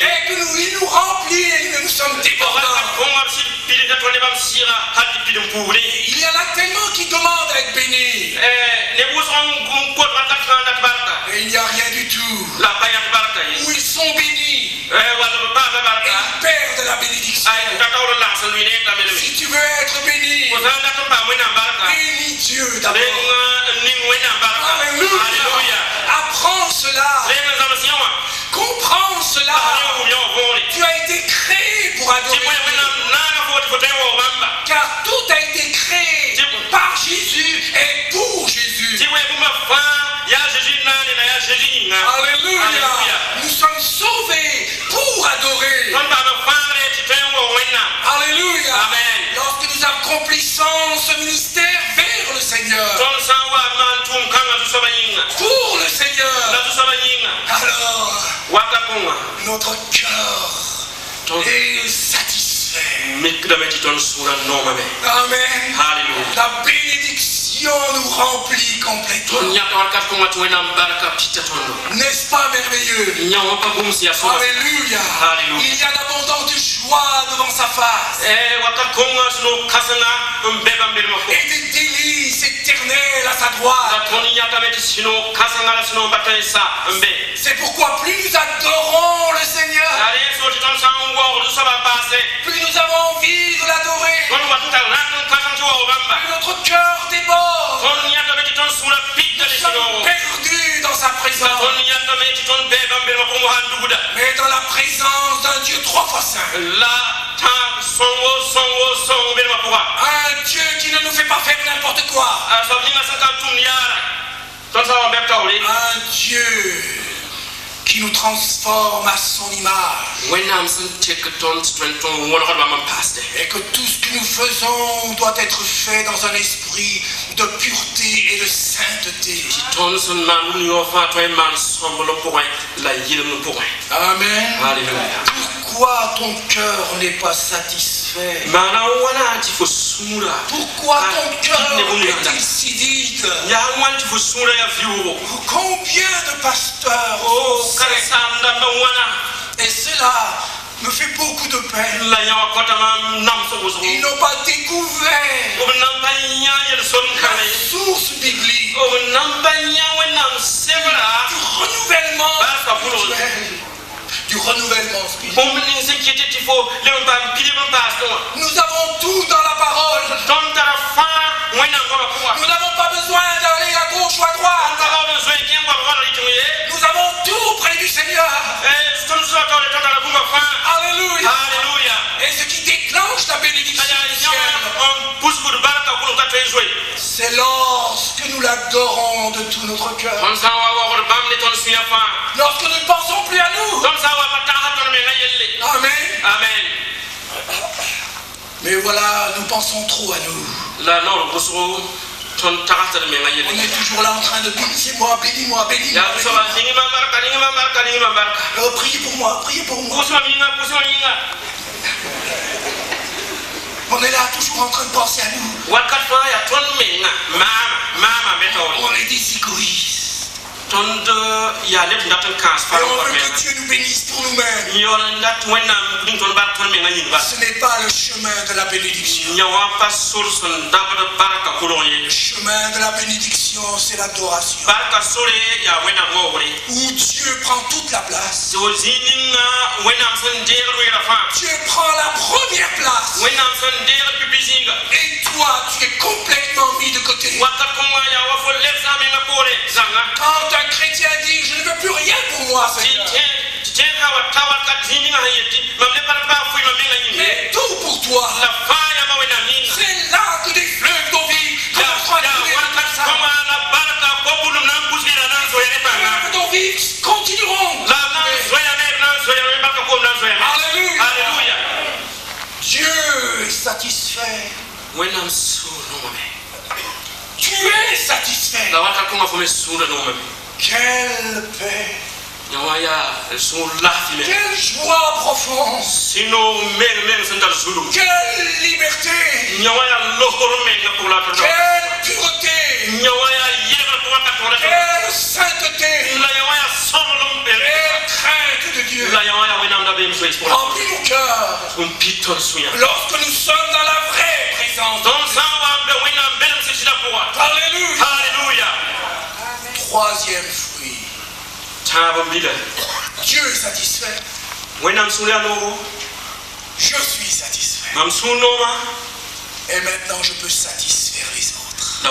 S6: et que il nous remplit et que nous sommes débordants. Il y en a tellement qui demandent à être bénis et il n'y a rien du tout. Où ils sont bénis et ils perdent la bénédiction. Si tu veux être béni, bénis Dieu d'abord. Alléluia. Apprends cela. Comprends cela. Tu as été créé pour adorer Dieu. Car tout a été créé par Jésus et pour Jésus. Alléluia. Nous sommes sauvés pour adorer. Alléluia. Lorsque nous accomplissons ce ministère vers le Seigneur, pour le Seigneur, alors notre cœur est satisfait. Amen. La bénédiction nous remplit complètement. N'est-ce pas merveilleux? Alléluia. Il y a d'abondante joie devant sa face et des délices éternelles à sa droite. C'est pourquoi plus nous adorons le Seigneur, plus nous avons envie de l'adorer, plus notre cœur déborde. Nous sommes perdus dans sa présence, mais dans la présence d'un Dieu trois fois saint, un Dieu qui ne nous fait pas faire n'importe quoi, un Dieu qui nous transforme à son image, et que tout ce que nous faisons doit être fait dans un esprit de pureté et de sainteté. Amen.
S3: Alléluia.
S6: Pourquoi ton cœur n'est pas satisfait? Pourquoi ton cœur est-il si vide? Combien de pasteurs et cela me fait beaucoup de peine. Ils n'ont pas découvert la source biblique du renouvellement spirituel. Nous avons tout dans la parole. Nous n'avons pas besoin d'aller à gauche ou à droite. Nous avons tout auprès du Seigneur. Alléluia. Et ce qui déclenche la bénédiction c'est lorsque nous l'adorons de tout notre cœur. Lorsque nous ne pensons plus à nous. Amen. Mais voilà, nous pensons trop à nous. On est toujours là en train de bénis-moi. Priez pour moi. On est là toujours en train de penser à nous. On est des égoïstes. Et on veut que Dieu nous bénisse pour nous-mêmes. Ce n'est pas le chemin de la bénédiction. Le chemin de la bénédiction, c'est l'adoration. Où Dieu prend toute la place. Dieu prend la première place. Et toi, tu es complètement mis de côté. Quand un chrétien dit je ne veux plus rien pour moi, Seigneur, mais tout pour toi, c'est là que des fleuves d'eau vive continueront. Alléluia. Dieu est satisfait. Tu es satisfait. Quelle paix. Quelle joie profonde. Quelle liberté. Quelle pureté. Quelle sainteté. Quelle crainte de Dieu. Remplis mon cœur. Lorsque nous sommes dans la vraie présence. Alléluia. Troisième fruit. Dieu est satisfait. Je suis satisfait. Et maintenant je peux satisfaire les autres.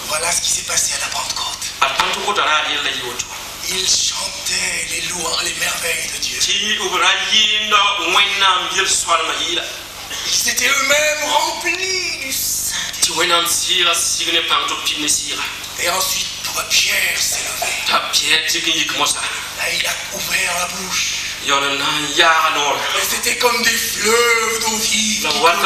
S6: Voilà ce qui s'est passé à la Pentecôte. Ils chantaient les louanges, les merveilles de Dieu. Ils étaient eux-mêmes remplis du Saint-Esprit. Et ensuite, Pierre s'est levé. Là, il a ouvert la bouche. Et c'était comme des fleuves d'eau vive. Voilà.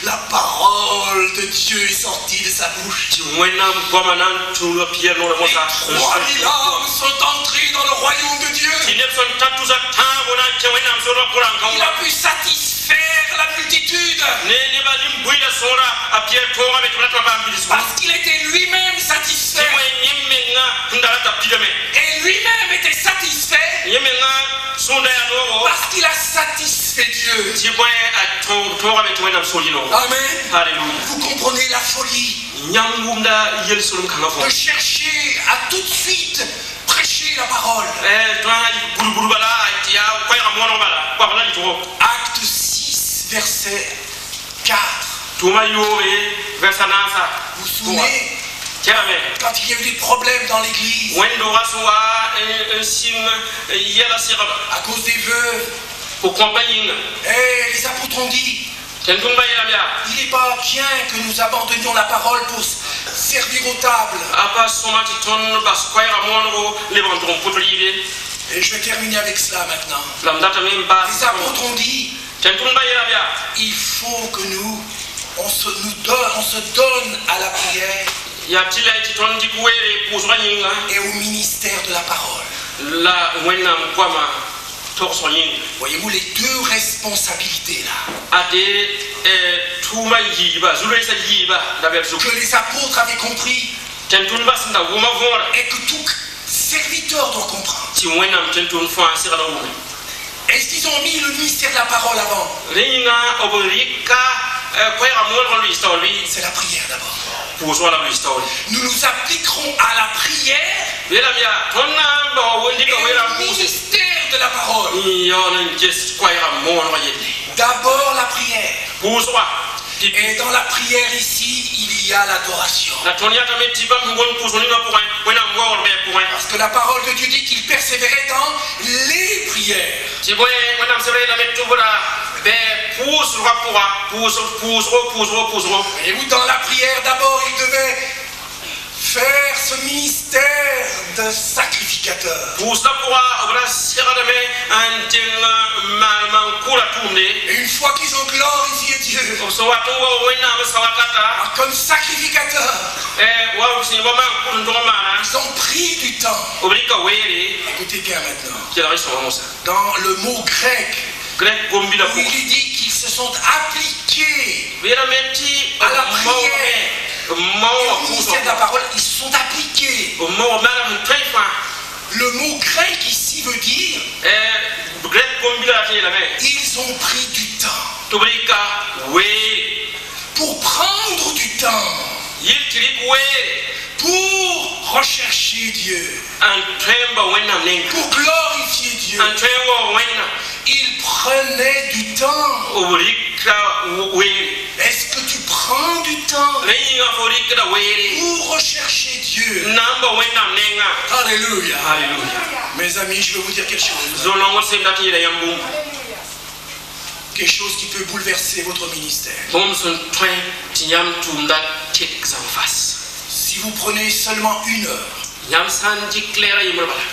S6: La parole de Dieu est sortie de sa bouche. 3000 âmes sont entrées dans le royaume de Dieu. Il a pu satisfaire la multitude. Parce qu'il était lui-même satisfait. Et lui-même était satisfait. Parce qu'il a satisfait Dieu. Amen. Vous comprenez la folie de chercher à tout de suite prêcher la parole. Acte 6, verset 4. Vous vous souvenez quand il y a eu des problèmes dans l'église à cause des veuves, et les apôtres ont dit il n'est pas bien que nous abandonnions la parole pour servir aux tables. Et je vais terminer avec cela maintenant. Les apôtres ont dit il faut que on se donne à la prière et au ministère de la parole. Voyez-vous les deux responsabilités là que les apôtres avaient compris et que tout serviteur doit comprendre. Est-ce qu'ils ont mis le ministère de la parole avant? C'est la prière d'abord. Nous nous appliquerons à la prière et au ministère de la parole. D'abord la prière. Et dans la prière ici, il y a l'adoration. Parce que la parole de Dieu dit qu'il persévérait dans les prières. Et vous, dans la prière, d'abord, il devait faire ce ministère de sacrificateur. Et une fois qu'ils ont glorifié Dieu comme sacrificateur, ils ont pris du temps. Écoutez bien maintenant. Dans le mot grec, où il dit qu'ils se sont appliqués à la prière. Au ministère de la parole, ils se sont appliqués. Le mot grec ici veut dire ils ont pris du temps. Pour prendre du temps. Pour rechercher Dieu. Pour glorifier Dieu. Ils prenaient du temps. Est-ce que tu prends du temps pour rechercher Dieu? Alléluia. Mes amis, je vais vous dire quelque chose. Quelque chose qui peut bouleverser votre ministère. Si vous prenez seulement 1 heure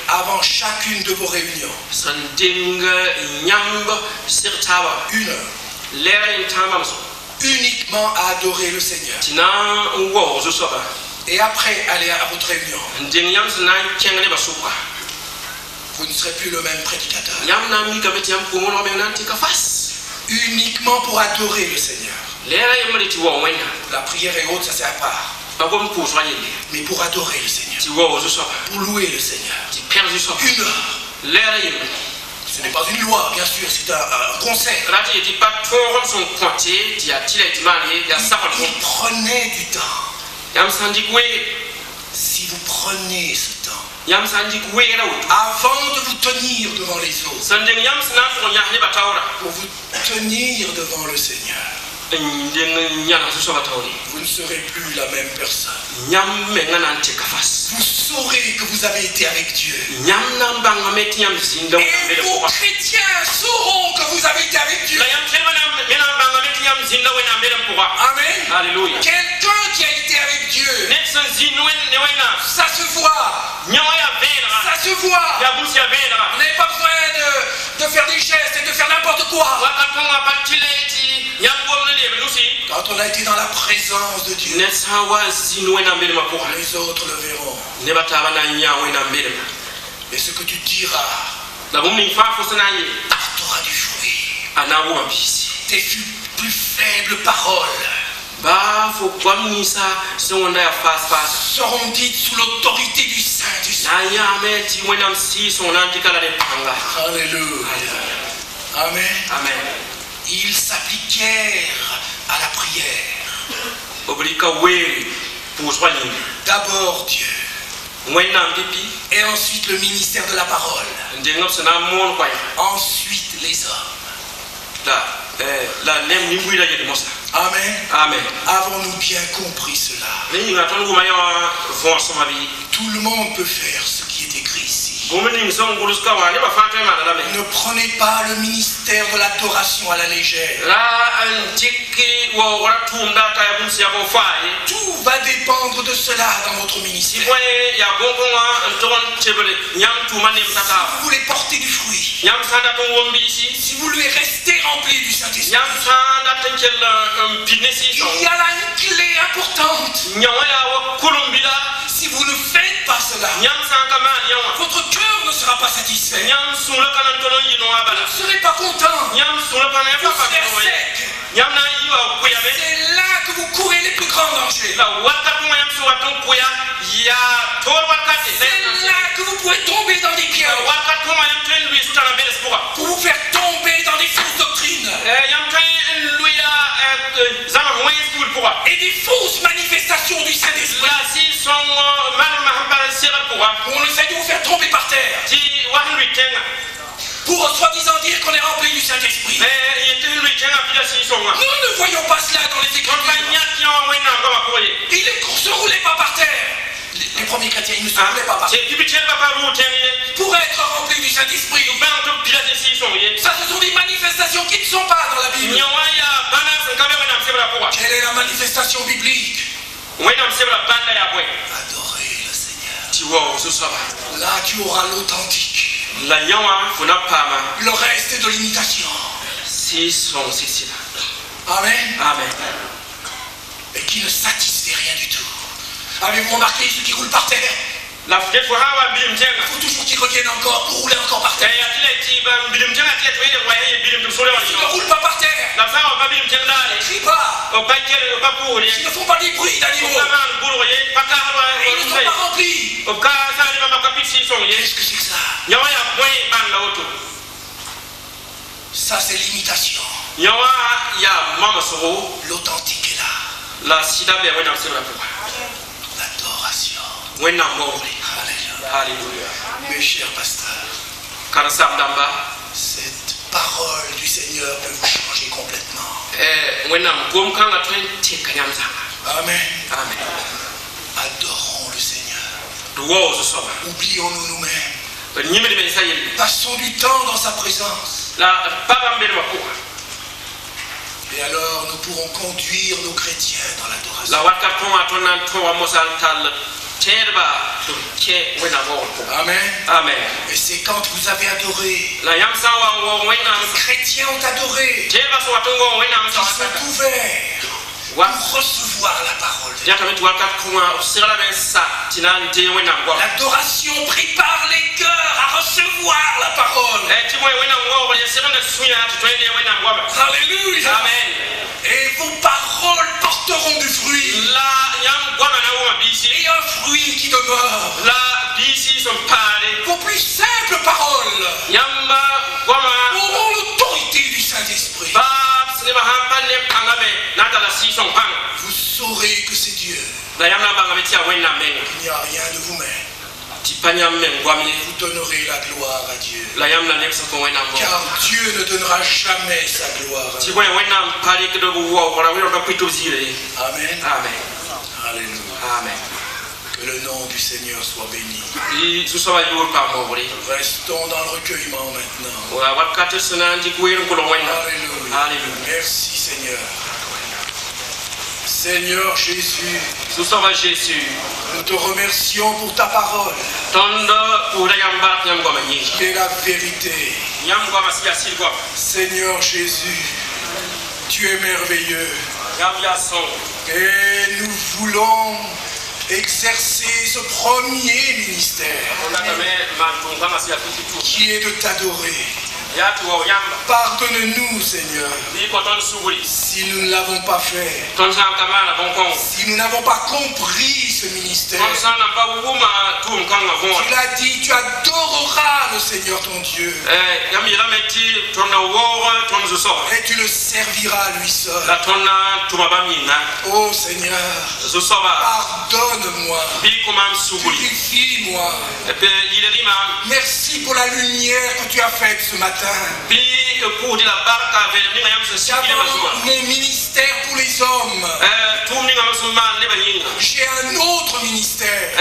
S6: avant chacune de vos réunions, 1 heure uniquement à adorer le Seigneur, et après aller à votre réunion, vous ne serez plus le même prédicateur. Uniquement pour adorer le Seigneur. La prière et autres, ça c'est à part. Mais pour adorer le Seigneur, pour louer le Seigneur, 1 heure. Ce n'est pas une loi, bien sûr, c'est un conseil. Il prenait du temps. Si vous prenez ce temps, avant de vous tenir devant les autres, pour vous tenir devant le Seigneur, vous ne serez plus la même personne. Vous saurez que vous avez été avec Dieu. Et vos chrétiens sauront que vous avez été avec Dieu. Amen. Alléluia. Quelqu'un qui a été avec Dieu, ça se voit. Ça se voit. Vous n'avez pas besoin de faire des gestes et de faire n'importe quoi. Quand on a été dans la présence de Dieu, les autres le verront. Et ce que tu diras apportera du fruit. Tes plus faibles paroles seront dites sous l'autorité du Saint-Esprit. Alléluia. Amen. Amen. Ils s'appliquèrent à la prière. D'abord Dieu. Et ensuite le ministère de la parole. Ensuite les hommes. Amen. Amen. Avons-nous bien compris cela? Tout le monde peut faire ce qui est écrit ici. Ne prenez pas le ministère de l'adoration à la légère. Tout va dépendre de cela dans votre ministère. Si vous voulez porter du fruit, si vous voulez rester rempli du Saint-Esprit, il y a là une clé importante. Si vous ne faites pas cela, votre cœur ne sera pas satisfait. Vous ne serez pas content. Vous serez sec. C'est là que vous courez les plus grands dangers. C'est là que vous pouvez tomber dans des pièges. Pour vous faire tomber dans des fausses doctrines. Et des fausses manifestations du Saint-Esprit. On essaie de vous faire tomber par terre. Pour soi-disant dire qu'on est rempli du Saint-Esprit. Nous ne voyons pas cela dans les Écritures. Ils ne se roulaient pas par terre. Les premiers chrétiens, ils ne se roulaient pas par terre. Pour être remplis du Saint-Esprit. Ça, ce sont des manifestations qui ne sont pas dans la Bible. Quelle est la manifestation biblique? Adorer le Seigneur. Là, tu auras l'authentique. Le reste est de l'imitation. Amen.
S3: Amen.
S6: Et qui ne satisfait rien du tout. Avez-vous remarqué ceux qui roulent par terre? Il faut toujours qu'ils reviennent encore pour rouler encore par terre. Ils ne roulent pas par terre. Ils ne crient pas. Ils ne font pas des bruits d'animaux. Ils ne sont pas remplis. Qu'est-ce que c'est que ça? Ça, c'est l'imitation. L'authentique est là. L'adoration. Alléluia. Mes chers pasteurs, cette parole du Seigneur peut vous changer complètement. Amen. Adorons le Seigneur. Oublions-nous nous-mêmes. Passons du temps dans sa présence. Et alors nous pourrons conduire nos chrétiens dans l'adoration. Amen. Et c'est quand vous avez adoré, les chrétiens ont adoré, ils sont ouverts pour recevoir la parole. L'adoration prépare les cœurs à recevoir la parole. Alléluia. Amen. Et vos paroles porteront du fruit. Et un fruit qui demeure. Vos plus simples paroles auront l'autorité du Saint-Esprit. Vous saurez que c'est Dieu. Il n'y a rien de vous-même. Vous donnerez la gloire à Dieu. Car Dieu ne donnera jamais sa gloire à Dieu. Amen. Alléluia.
S3: Amen.
S6: Que le nom du Seigneur soit béni. Restons dans le recueillement maintenant. Alléluia. Merci Seigneur. Seigneur Jésus, nous te remercions pour ta parole, qui est la vérité. Seigneur Jésus, tu es merveilleux. Et nous voulons exercer ce premier ministère, qui est de t'adorer. Pardonne-nous, Seigneur, si nous ne l'avons pas fait, si nous n'avons pas compris ce ministère. Tu l'as dit, tu adoreras le Seigneur ton Dieu, et tu le serviras lui seul. Oh Seigneur, pardonne-moi, purifie-moi. Merci pour la lumière que tu as faite ce matin. Mon ministère pour les hommes. J'ai un autre ministère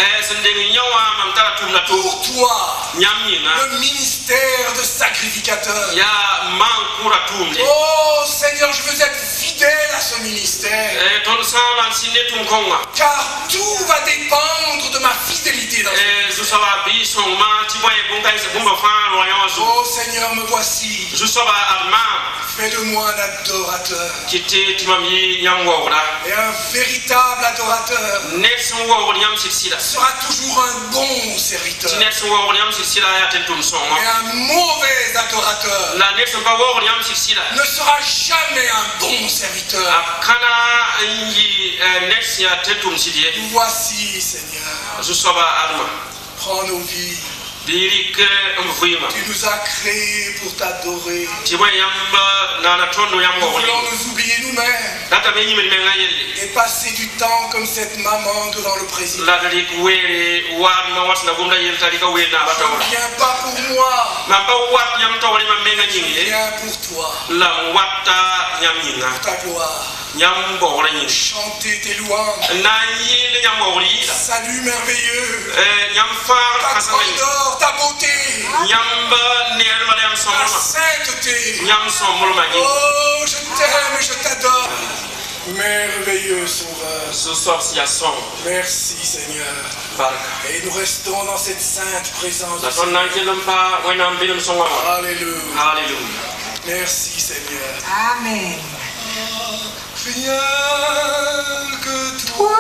S6: pour toi, le ministère de sacrificateur. Oh Seigneur, je veux être fidèle à ce ministère. Car tout va dépendre de ma fidélité dans ce Oh Seigneur, me voici. Fais de moi un adorateur. Et un véritable adorateur sera toujours un bon serviteur. Et un mauvais adorateur ne sera jamais un bon serviteur. Nous voici, Seigneur. Prends nos vies. Tu nous as créés pour t'adorer. Nous voulons nous oublier nous-mêmes et passer du temps comme cette maman devant le président. Je ne viens pas pour moi. Je viens pour toi. Pour ta gloire. Chanter tes louanges. Salut merveilleux. Ta grandeur, ta beauté. Ta sainteté. Oh, je t'aime et je t'adore. Merveilleux Sauveur. Merci Seigneur. Et nous restons dans cette sainte présence. Alléluia. Merci Seigneur.
S5: Amen.
S6: Rien que toi,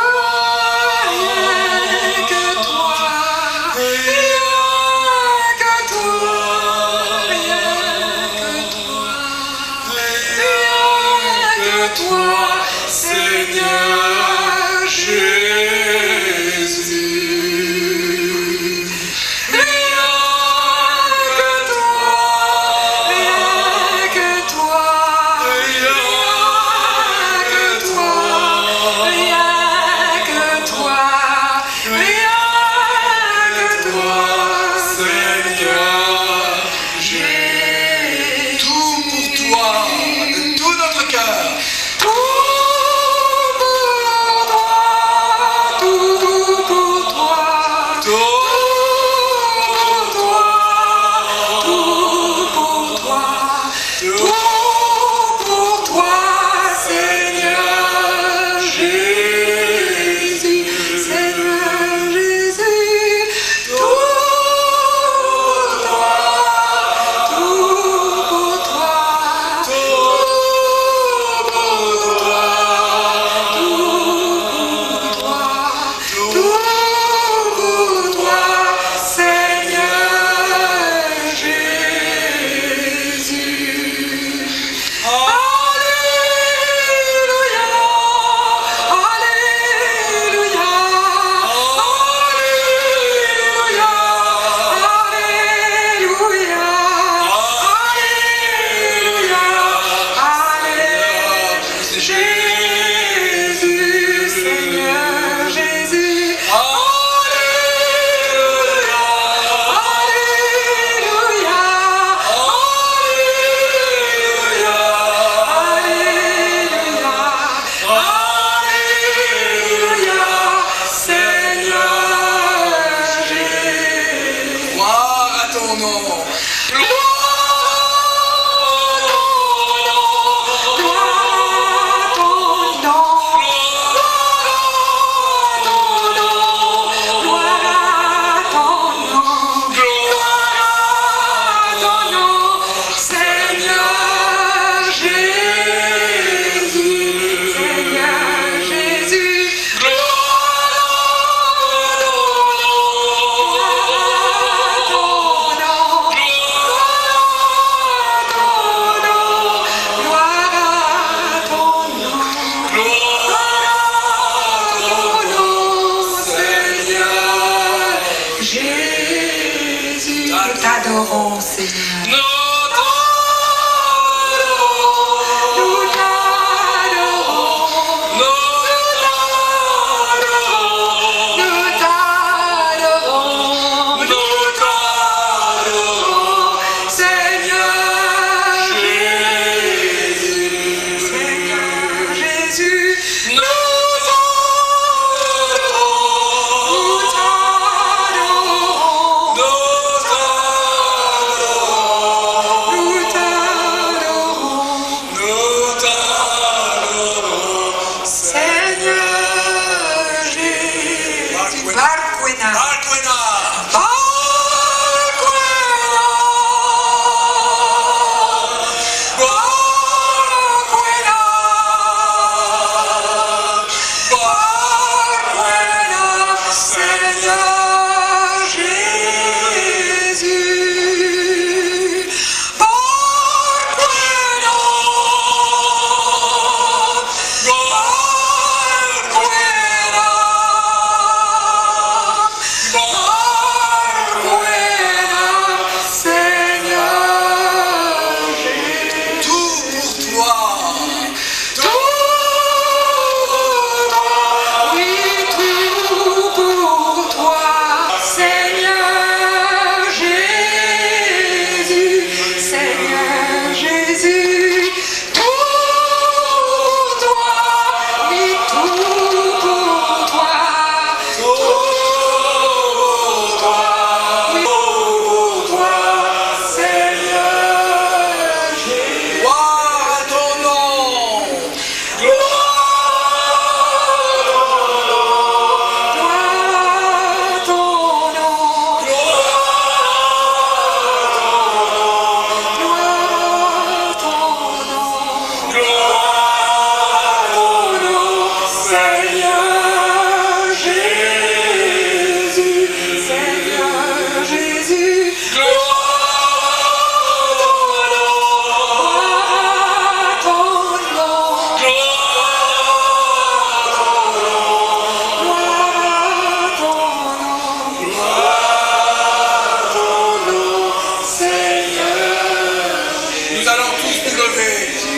S6: rien que toi, rien que toi, rien que toi, Seigneur Jésus. Rien que toi, rien que toi.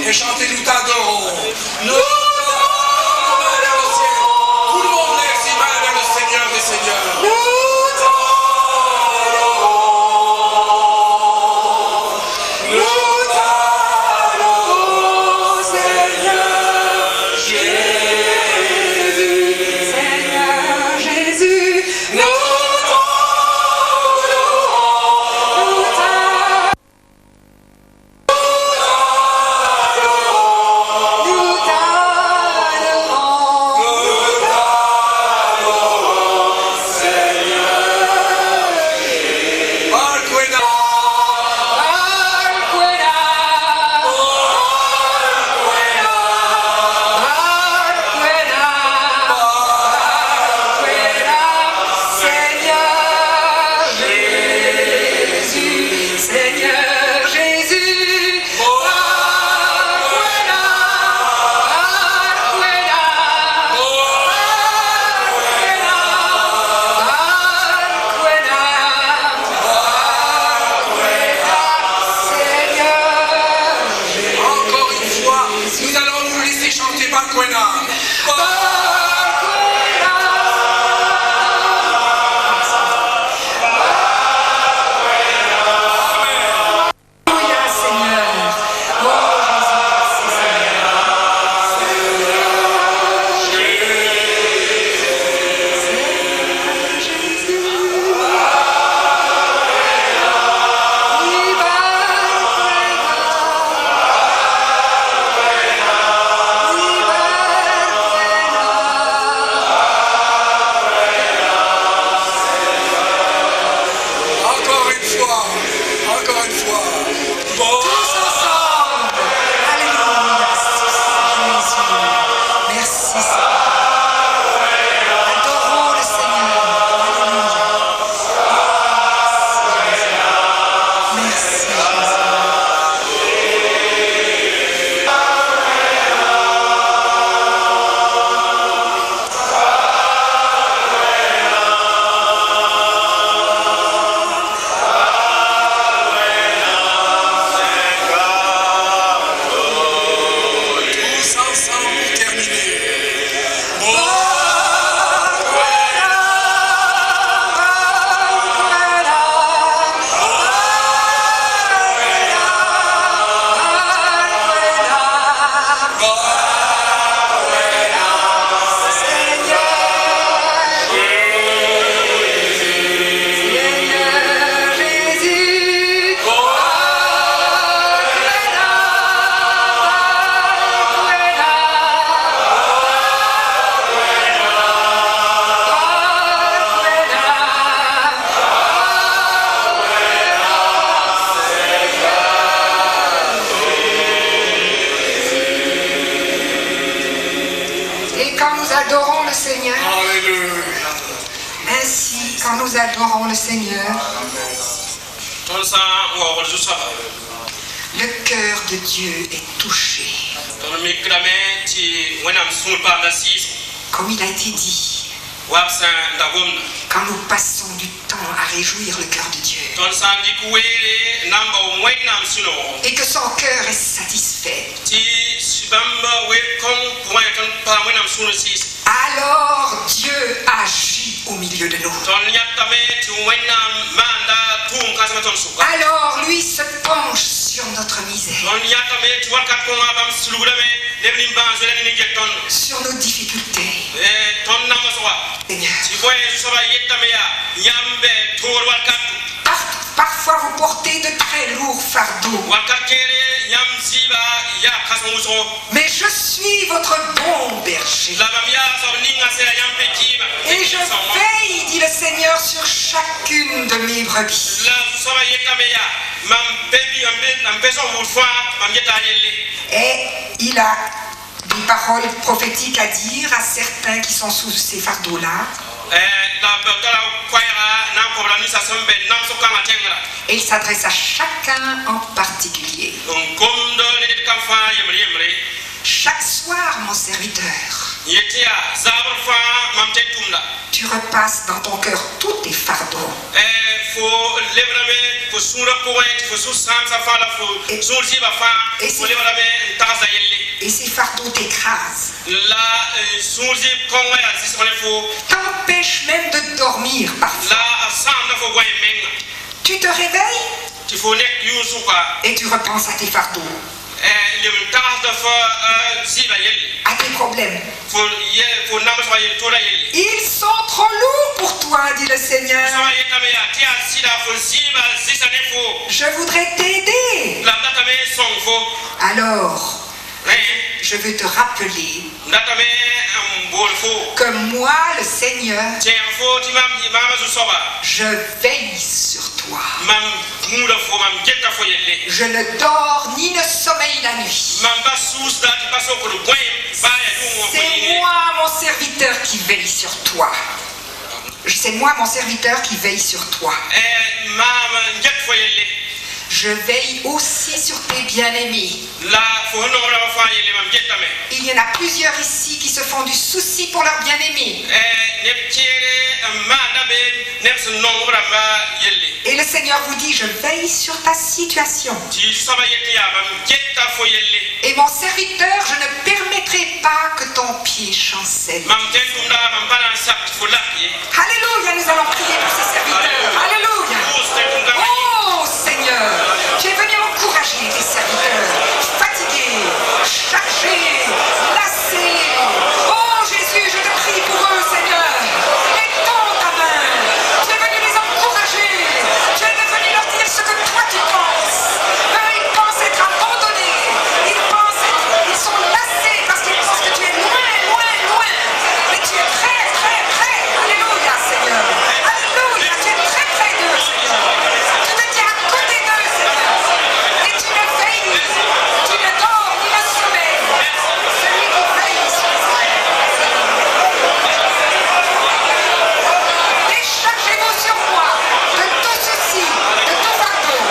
S6: et chantez nous t'adorons. Nous t'adorons vers le ciel. Tout le monde lève ses mains vers le Seigneur des Seigneurs.
S5: Ainsi, quand nous adorons le Seigneur, le cœur de Dieu est touché. Comme il a été dit, quand nous passons du temps à réjouir le cœur de Dieu et que son cœur est satisfait, alors Dieu agit au milieu de nous. Alors lui se penche sur notre misère, sur nos difficultés. Parfois vous portez de très lourds fardeaux. Mais je suis votre bon berger. Et je veille, dit le Seigneur, sur chacune de mes brebis. Et il a des paroles prophétiques à dire à certains qui sont sous ces fardeaux-là. Et il s'adresse à chacun en particulier. Chaque soir, mon serviteur, tu repasses dans ton cœur tous tes fardeaux. t'empêche même de dormir parfois. Tu te réveilles et tu repenses à tes fardeaux, à tes problèmes. Ils sont trop lourds pour toi, dit le Seigneur. Je voudrais t'aider. Alors, je veux te rappeler que moi, le Seigneur, je veille sur toi. Je ne dors ni ne sommeille la nuit. C'est moi, mon serviteur, qui veille sur toi. C'est moi, mon serviteur, qui veille sur toi. Je veille aussi sur tes bien-aimés. Il y en a plusieurs ici qui se font du souci pour leurs bien-aimés. Et le Seigneur vous dit, je veille sur ta situation. Et mon serviteur, je ne permettrai pas que ton pied chancelle. Alléluia, nous allons prier pour ces serviteurs. Alléluia. Oh Seigneur, tu es venu encourager tes serviteurs, fatigués, chargés, lassés. Oh Jésus, je te prie pour eux, Seigneur. Étends ta main. Tu es venu les encourager. Tu es venu leur dire ce que toi tu penses. Eux, ils pensent être abandonnés. Ils sont lassés parce qu'ils pensent que tu es loin, loin, loin. Mais tu es très, très, très. Alléluia, Seigneur. Alléluia, tu es très près d'eux, Seigneur. Tu te tiens à côté d'eux, Seigneur. Et tu ne veilles, tu ne dors ni ne sommeilles. Celui qui veille sur Israël. Déchargez-vous sur moi de tout ceci, de tout fardeau.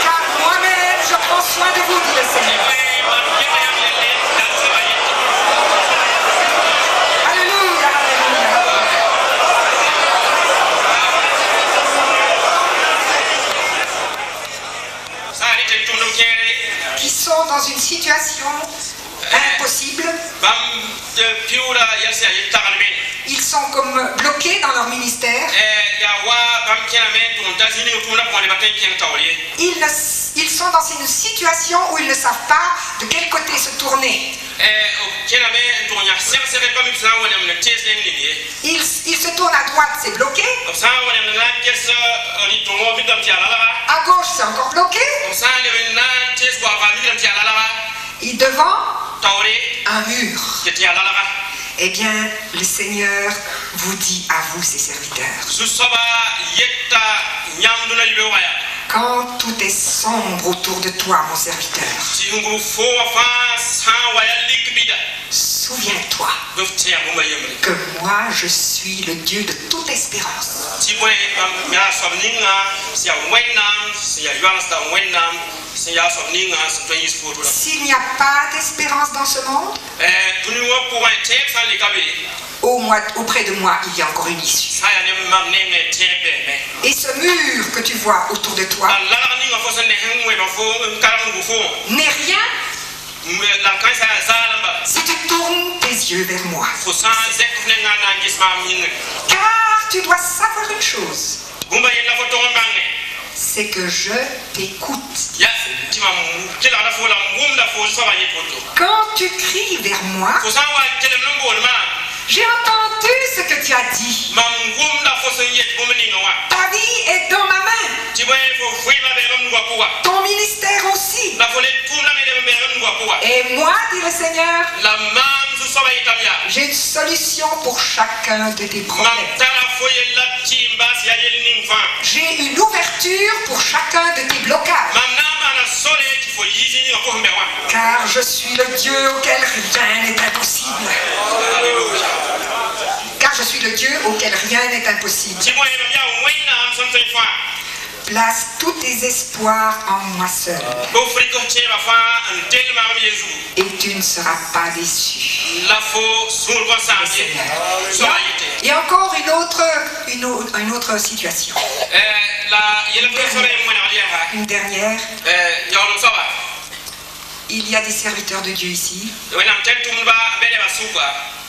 S5: Car moi-même, je prends soin de vous, dit le Seigneur. Alléluia, alléluia. Qui sont dans une situation impossible. Ils sont comme bloqués dans leur ministère. Ils sont dans une situation où ils ne savent pas de quel côté se tourner. Ils se tournent à droite, c'est bloqué. À gauche, c'est encore bloqué. Et devant, un mur. Eh bien, le Seigneur vous dit à vous, ses serviteurs, quand tout est sombre autour de toi, mon serviteur, souviens-toi que moi, je suis le Dieu de toute espérance. S'il n'y a pas d'espérance dans ce monde, auprès de moi, il y a encore une issue. Et ce mur que tu vois autour de toi n'est rien si tu tournes tes yeux vers moi. Car tu dois savoir une chose, c'est que je t'écoute. Quand tu cries vers moi, j'ai entendu ce que tu as dit. Ta vie est dans ma main. Ton ministère aussi. Et moi, dit le Seigneur, j'ai une solution pour chacun de tes problèmes. J'ai une ouverture pour chacun de tes blocages. Car je suis le Dieu auquel rien n'est impossible. Car je suis le Dieu auquel rien n'est impossible. Place tous tes espoirs en moi seul. Et tu ne seras pas déçu. Il y a encore une autre situation. Une dernière. Il y a des serviteurs de Dieu ici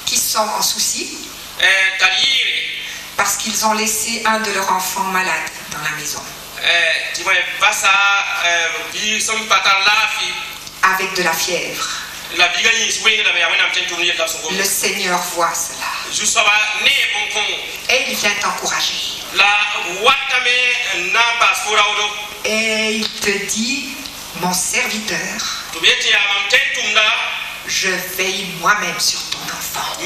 S5: qui sont en souci parce qu'ils ont laissé un de leurs enfants malade dans la maison. Avec de la fièvre. Le Seigneur voit cela. Et il vient t'encourager. Et il te dit, mon serviteur, je veille moi-même sur ton enfant.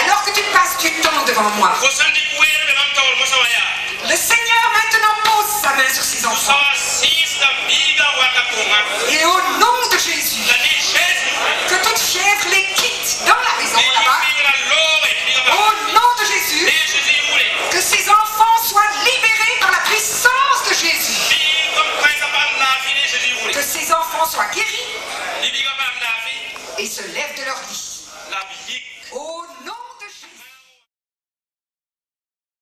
S5: Alors que tu passes du temps devant moi, le Seigneur maintenant pose sa main sur ses enfants. Et au nom de Jésus, que toute fièvre les quitte dans la maison là-bas. Au nom de Jésus, que ces enfants soient libérés par la puissance de Jésus. Que ces enfants soient guéris et se lèvent de leur lit. Au